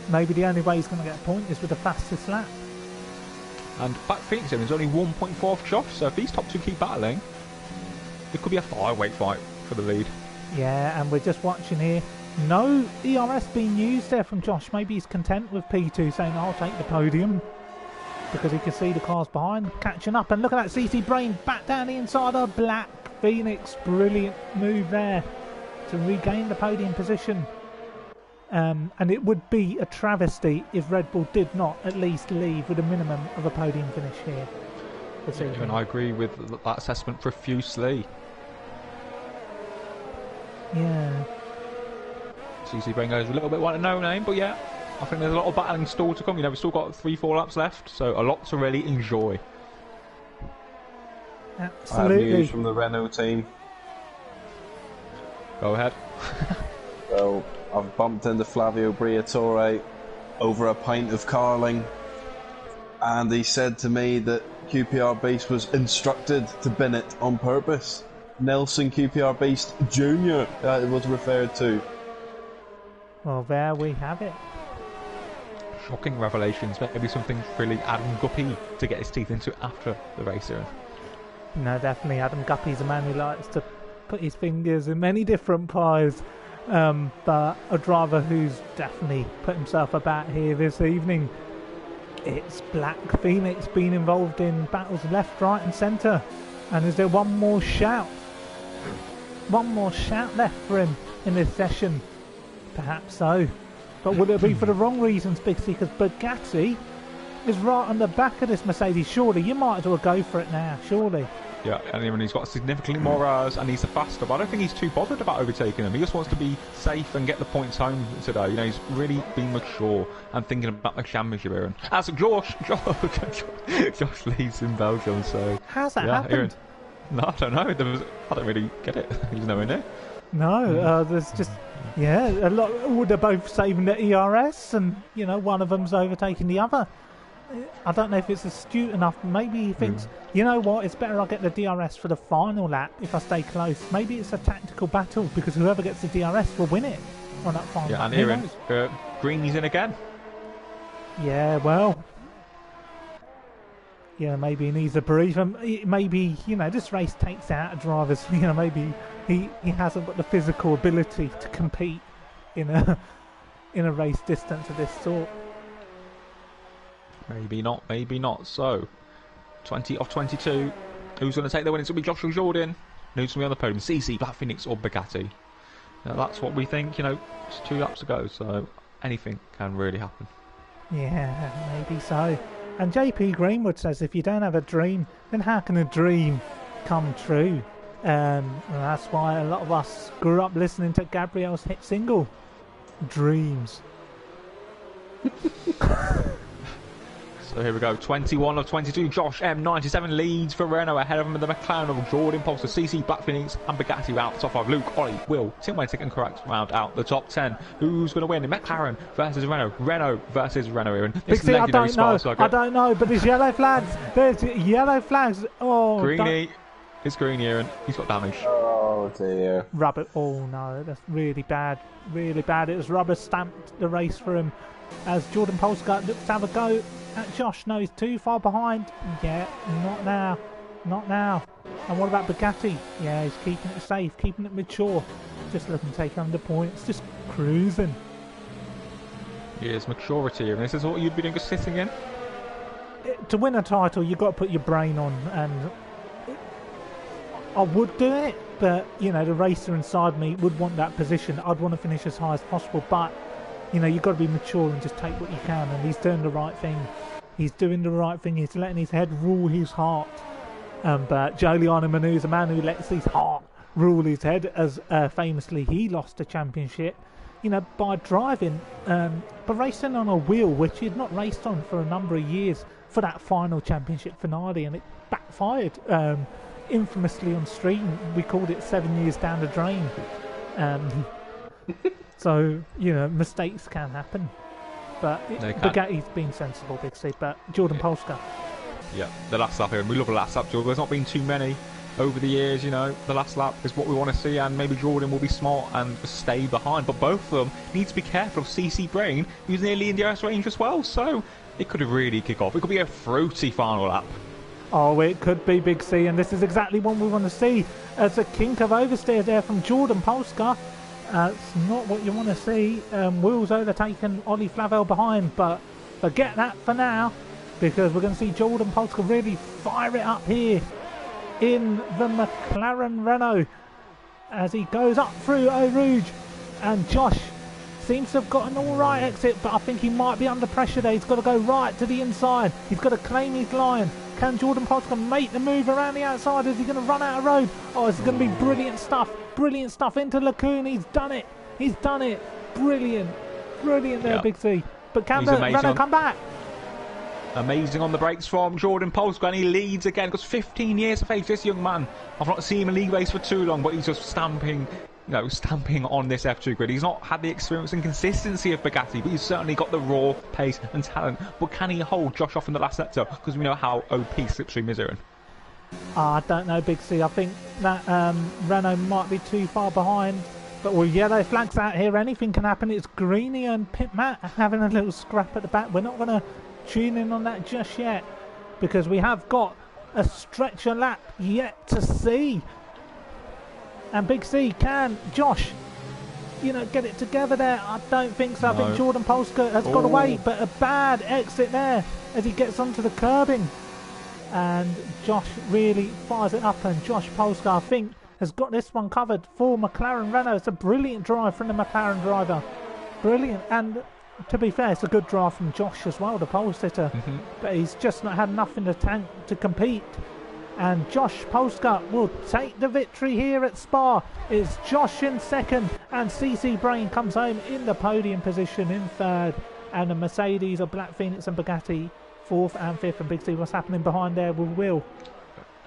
Maybe the only way he's going to get a point is with the fastest lap. And back Phoenix is only 1.4 off Josh, so if these top two keep battling, it could be a five-weight fight for the lead. Yeah, and we're just watching here. No ERS being used there from Josh. Maybe he's content with P2 saying, I'll take the podium. Because he can see the cars behind, catching up. And look at that CC Brain back down the inside of Black Phoenix. Brilliant move there to regain the podium position. And it would be a travesty if Red Bull did not at least leave with a minimum of a podium finish here. And I agree with that assessment profusely. Yeah. CC Brain goes a little bit like a no-name, but yeah. I think there's a lot of battling still to come. We've still got 3-4 laps left, so a lot to really enjoy. Absolutely. I have news from the Renault team. Go ahead. So, I've bumped into Flavio Briatore over a pint of carling, and he said to me that QPR Beast was instructed to bin it on purpose. Nelson QPR Beast Jr. It was referred to. Well, there we have it. Shocking revelations. Maybe something really Adam Guppy to get his teeth into after the race here. No, definitely. Adam Guppy's a man who likes to put his fingers in many different pies. But a driver who's definitely put himself about here this evening. It's Black Phoenix being involved in battles left, right and centre. And is there one more shout? One more shout left for him in this session? Perhaps so. But would it be for the wrong reasons, Bixie? Because Bugatti is right on the back of this Mercedes. Surely, you might as well go for it now, surely. Yeah, and even he's got significantly more hours and he's the faster, but I don't think he's too bothered about overtaking him. He just wants to be safe and get the points home today. He's really being mature and thinking about the championship here. And as Josh leads in Belgium, so... How's that happened? Aaron, no, I don't know. I don't really get it. He's nowhere near. No, there's just... Yeah, a lot. They're both saving the ERS and, one of them's overtaking the other. I don't know if it's astute enough. Maybe he thinks, you know what, it's better I get the DRS for the final lap if I stay close. Maybe it's a tactical battle because whoever gets the DRS will win it on that final lap. Yeah, and Aaron, Greeny's in again. Yeah, well... Yeah, maybe he needs a brief. Maybe, this race takes out drivers. Maybe he hasn't got the physical ability to compete in a race distance of this sort. Maybe not. So, 20 off 22. Who's going to take the win? It's going to be Joshua Jordan. Who's going to be on the podium? CC, Black Phoenix or Bugatti? Now, that's what we think. It's 2 laps to go, so anything can really happen. Yeah, maybe so. And JP Greenwood says, if you don't have a dream, then how can a dream come true? And that's why a lot of us grew up listening to Gabriel's hit single, Dreams. So here we go, 21 of 22. Josh M97 leads for Renault ahead of him in the McLaren of Jordan, Polster, CC, Black Phoenix and Bugatti out the top 5. Luke, Ollie, Will, Tim Wayne and correct round out the top 10. Who's going to win? McLaren versus Renault. Renault versus Renault. Aaron. See, I don't know, but there's yellow flags. There's yellow flags. Oh, Greeny. It's Greeny, Aaron. He's got damage. Oh dear. Rubber. Oh no, that's really bad. Really bad. It was rubber stamped the race for him. as Jordan Polska looks to have a go at Josh. No, he's too far behind. Yeah, not now. Not now. And what about Bugatti? Yeah, he's keeping it safe, keeping it mature. Just looking to take under points, just cruising. Here's maturity, and this is what you'd be doing, just sitting in. To win a title, you've got to put your brain on, and I would do it, but, you know, the racer inside me would want that position. I'd want to finish as high as possible, but, you know, you've got to be mature and just take what you can, and he's doing the right thing. He's doing the right thing. He's letting his head rule his heart. But Giuliano Manu is a man who lets his heart rule his head, as famously he lost a championship, you know, by driving, by racing on a wheel which he had not raced on for a number of years for that final championship finale, and it backfired. Infamously on stream, we called it 7 years down the drain. So, you know, mistakes can happen. But Bugatti's been sensible, Big C, but Jordan Polska. Yeah, the last lap here, and we love the last lap, Jordan. There's not been too many over the years, you know. The last lap is what we want to see, and maybe Jordan will be smart and stay behind. But both of them need to be careful of CC Brain, who's nearly in the DRS range as well. So it could really kick off. It could be a fruity final lap. Oh, it could be, Big C, and this is exactly what we want to see. As a kink of oversteer there from Jordan Polska. It's not what you want to see. Will's overtaken Ollie Flavel behind, but forget that for now, because we're going to see Jordan Polska really fire it up here in the McLaren Renault as he goes up through Eau Rouge, and Josh seems to have got an alright exit, but I think he might be under pressure there. He's got to go right to the inside. He's got to claim his line. Can Jordan Polska make the move around the outside? Is he going to run out of road? Oh, it's going to be brilliant stuff. Brilliant stuff into Lacoon. He's done it. He's done it. Brilliant. Brilliant there, Big C. But can the Renault come back? Amazing on the brakes from Jordan Polska, and he leads again. Got 15 years of age, this young man. I've not seen him in league race for too long, but he's just stamping on this F2 grid. He's not had the experience and consistency of Bugatti, but he's certainly got the raw pace and talent. But can he hold Josh off in the last sector? Because we know how OP Slipstream is doing. I don't know, Big C. I think that Renault might be too far behind. But with yellow flags out here, anything can happen. It's Greeny and Pit Matt having a little scrap at the back. We're not going to tune in on that just yet, because we have got a stretcher lap yet to see. And Big C, can Josh, you know, get it together there? I don't think so. No. I think Jordan Polska has got away, but a bad exit there as he gets onto the curbing. And Josh really fires it up, and Josh Polska, I think, has got this one covered for McLaren Renault. It's a brilliant drive from the McLaren driver. Brilliant. And to be fair, it's a good drive from Josh as well, the pole sitter. But he's just not had enough in the tank to compete. And Josh Polska will take the victory here at Spa. It's Josh in second, and CC Brain comes home in the podium position in third. And the Mercedes of Black Phoenix and Bugatti fourth and fifth. And Big C, what's happening behind there with Will?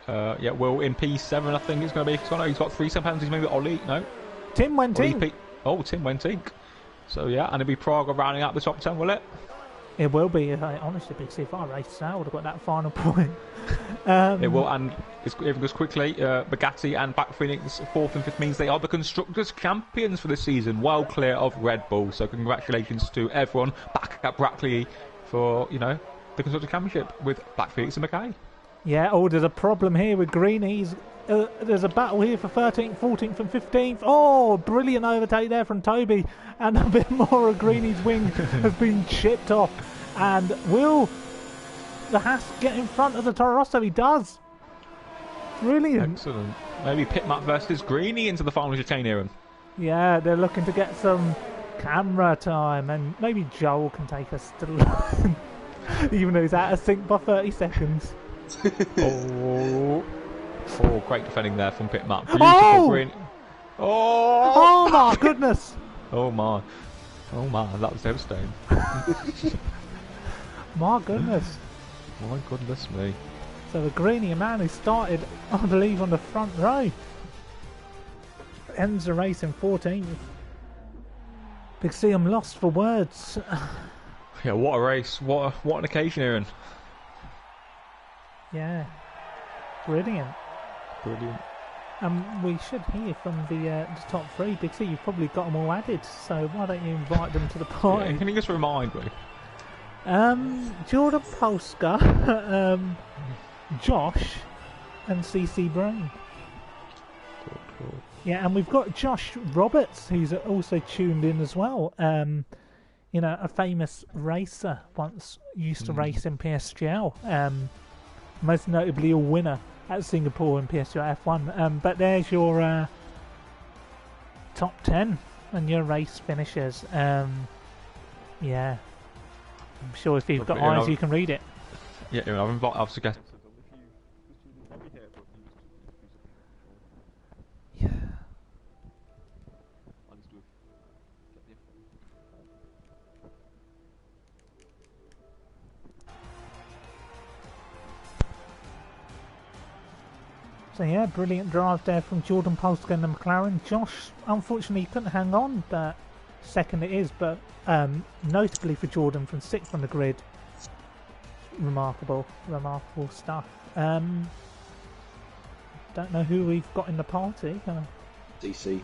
Yeah, Will in P7, I think it's going to be. So I know he's got 3 penalties, maybe Ollie, no? Tim went in. Tim went in. So yeah, and it'll be Prague rounding out the top 10, will it? It will be. Honestly, Big C, if I raced out, I would have got that final point. It will, and if it goes quickly, Bugatti and Black Phoenix 4th and 5th means they are the Constructors' Champions for this season, well clear of Red Bull. So congratulations to everyone back at Brackley for, you know, the Constructors' Championship with Black Phoenix and Mackay. Yeah, there's a problem here with Greenies. There's a battle here for 13th, 14th and 15th. Oh, brilliant overtake there from Toby. And a bit more of Greeny's wing has been chipped off. And will the Haas get in front of the Toro Rosso? He does. Brilliant. Excellent. Maybe Pit Matt versus Greeny into the final chicane here. Yeah, they're looking to get some camera time. And maybe Joel can take us to the line. Even though he's out of sync by 30 seconds. Oh, great defending there from Pit Matt. Beautiful green. Oh my goodness. Oh my, that was devastating. My goodness. My goodness me. So the Greeny, a man who started, I believe, on the front row, ends the race in 14th. Big C, I'm lost for words. Yeah, what a race. What an occasion, Aaron. Yeah. Brilliant. We should hear from the top three. Big C, you've probably got them all added, so why don't you invite them to the party? Yeah, can you just remind me? Jordan Polska, Josh, and CC Brain. Cool. Yeah, and we've got Josh Roberts, who's also tuned in as well. You know, a famous racer, once used to race in PSGL. Most notably a winner at Singapore in PSGL F1. But there's your top 10 and your race finishers. Yeah, I'm sure if you've got eyes, you can read it. Yeah, I've suggested. Yeah. So yeah, brilliant drive there from Jordan Polska and the McLaren. Josh, unfortunately, couldn't hang on, but second it is. But notably for Jordan, from 6th on the grid, remarkable stuff. Don't know who we've got in the party. DC.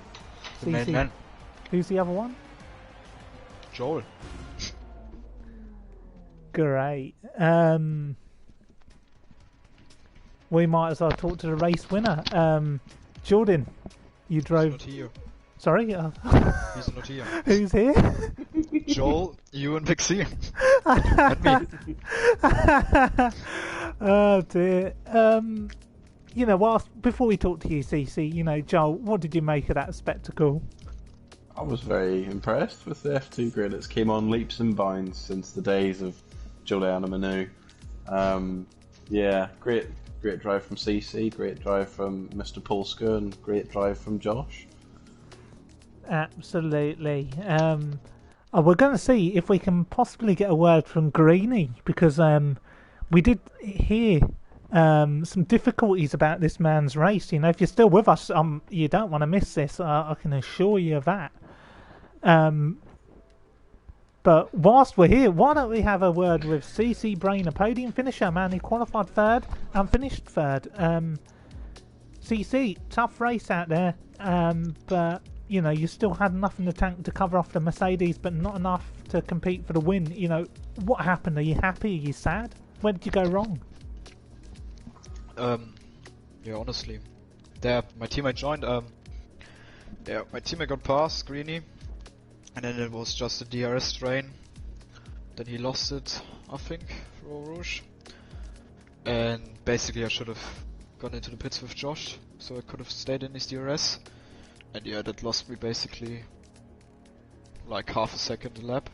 CC. Who's the other one? Joel. Great. We might as well talk to the race winner. Jordan, you drove... He's not here. Sorry? He's not here. Who's here? Joel, you and Big C. And me. Oh dear. You know, before we talk to you, CC, you know, Joel, what did you make of that spectacle? I was very impressed with the F2 grid. It's came on leaps and bounds since the days of Juliana Manu. Yeah, great drive from CC, great drive from Mr. Polska, and great drive from Josh. Absolutely. We're going to see if we can possibly get a word from Greeny, because we did hear some difficulties about this man's race. You know, if you're still with us, you don't want to miss this. I can assure you of that. But whilst we're here, why don't we have a word with CC Brain, a podium finisher, a man who qualified third and finished third. CC, tough race out there, but you know, you still had enough in the tank to cover off the Mercedes, but not enough to compete for the win. You know, what happened? Are you happy? Are you sad? Where did you go wrong? Yeah, honestly, my teammate joined. Yeah, my teammate got past Greeny, and then it was just a DRS strain. Then he lost it, I think, for Eau Rouge. And basically, I should have gone into the pits with Josh, so I could have stayed in his DRS. And yeah, that lost me basically like half a second a lap.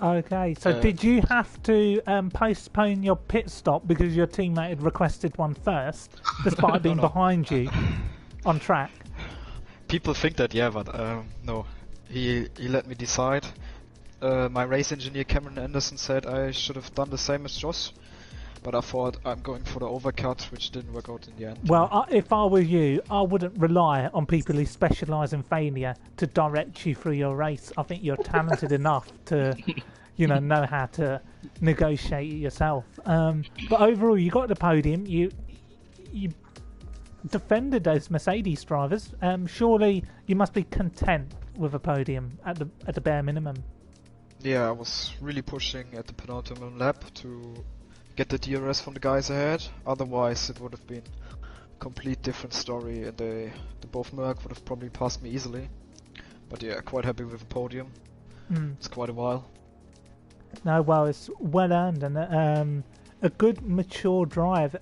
Okay, so did you have to postpone your pit stop because your teammate had requested one first, despite being behind you on track? People think that, yeah, but no. He let me decide. My race engineer Cameron Anderson said I should have done the same as Josh, but I thought I'm going for the overcut, which didn't work out in the end. Well, if I were you, I wouldn't rely on people who specialise in failure to direct you through your race. I think you're talented enough to, you know how to negotiate it yourself. But overall, you got the podium. You defended those Mercedes drivers. Surely you must be content with a podium at the bare minimum. Yeah, I was really pushing at the penultimate lap to get the DRS from the guys ahead. Otherwise, it would have been a complete different story, and the both Merc would have probably passed me easily. But yeah, quite happy with the podium. It's quite a while. No, well, it's well earned and a good mature drive.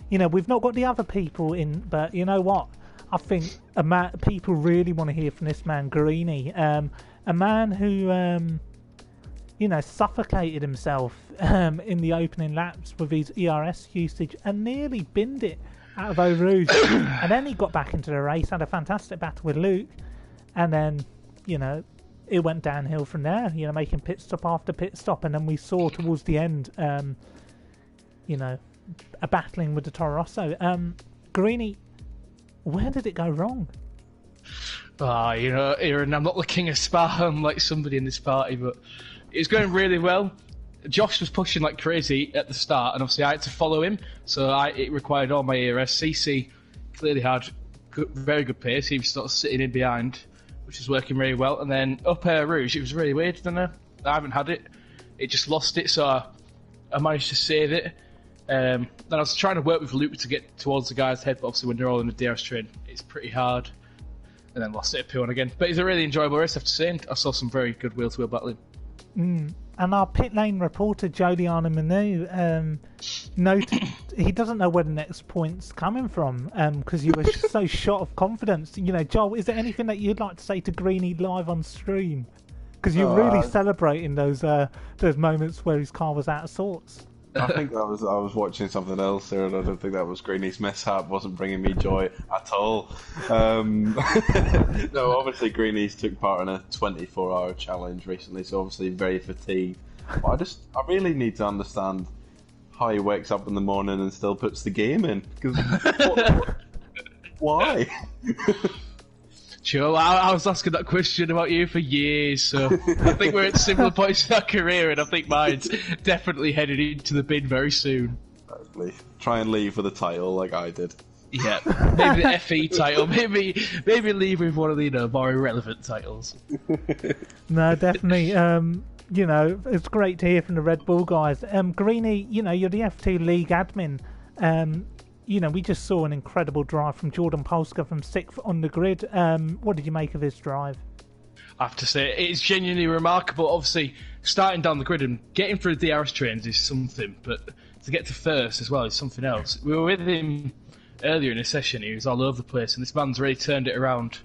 You know, we've not got the other people in, but you know what? I think people really want to hear from this man, Greeny. A man who, you know, suffocated himself in the opening laps with his ERS usage and nearly binned it out of Eau Rouge. And then he got back into the race, had a fantastic battle with Luke, and then, you know, it went downhill from there, you know, making pit stop after pit stop. And then we saw towards the end, you know, a battling with the Toro Rosso. Greeny, where did it go wrong? You know, Aaron, I'm not the king of Spa, I'm like somebody in this party, but it was going really well. Josh was pushing like crazy at the start, and obviously I had to follow him, so it required all my ERS. CC clearly had very good pace. He was sort of sitting in behind, which is working really well. And then up Air Rouge, it was really weird. I haven't had it. It just lost it, so I managed to save it. Then I was trying to work with Luke to get towards the guy's head, but obviously when they're all in the DRS train, it's pretty hard. And then lost it at P1 again. But it's a really enjoyable race, I have to say. I saw some very good wheel-to-wheel battling. And our pit lane reporter, Jodiana Manu, noted he doesn't know where the next point's coming from because you were so shot of confidence. You know, Joel, is there anything that you'd like to say to Greenie live on stream? Because you're really celebrating those moments where his car was out of sorts. I think I was watching something else there, and I don't think that was Greenie's mishap. Wasn't bringing me joy at all. No, obviously Greenie's took part in a 24-hour challenge recently, so obviously very fatigued. But I really need to understand how he wakes up in the morning and still puts the game in. Because why? Sure, I was asking that question about you for years, so I think we're at similar points in our career, and I think mine's definitely headed into the bin very soon. Try and leave with a title like I did. Yeah, maybe the FE title, maybe leave with one of the more irrelevant titles. No, definitely. You know, it's great to hear from the Red Bull guys. Greenie, you know, you're the F2 League admin. You know, we just saw an incredible drive from Jordan Polska from 6th on the grid. What did you make of his drive? I have to say, it's genuinely remarkable. Obviously, starting down the grid and getting through the DRS trains is something, but to get to first as well is something else. We were with him earlier in a session. He was all over the place, and this man's really turned it around.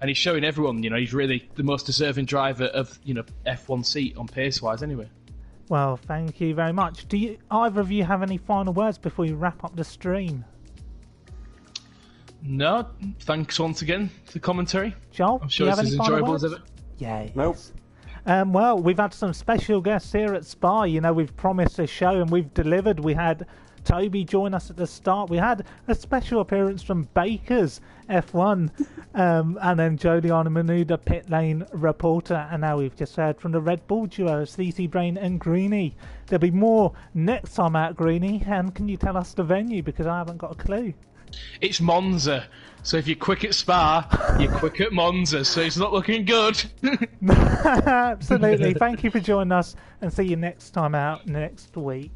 And he's showing everyone, you know, he's really the most deserving driver of, you know, F1 seat on pace-wise anyway. Well, thank you very much. Do either of you have any final words before you wrap up the stream? No, thanks once again for the commentary. Joel, I'm sure it's as enjoyable as ever. Yeah. Nope. Well, we've had some special guests here at Spa. You know, we've promised a show and we've delivered. We had Toby join us at the start. We had a special appearance from Baker's F1, and then Jodiana Manu, the pit lane reporter, and now we've just heard from the Red Bull duo, CC Brain and Greenie. There'll be more next time out, Greenie, and can you tell us the venue, because I haven't got a clue. It's Monza, so if you're quick at Spa, you're quick at Monza, so it's not looking good. Absolutely. Thank you for joining us, and see you next time out next week.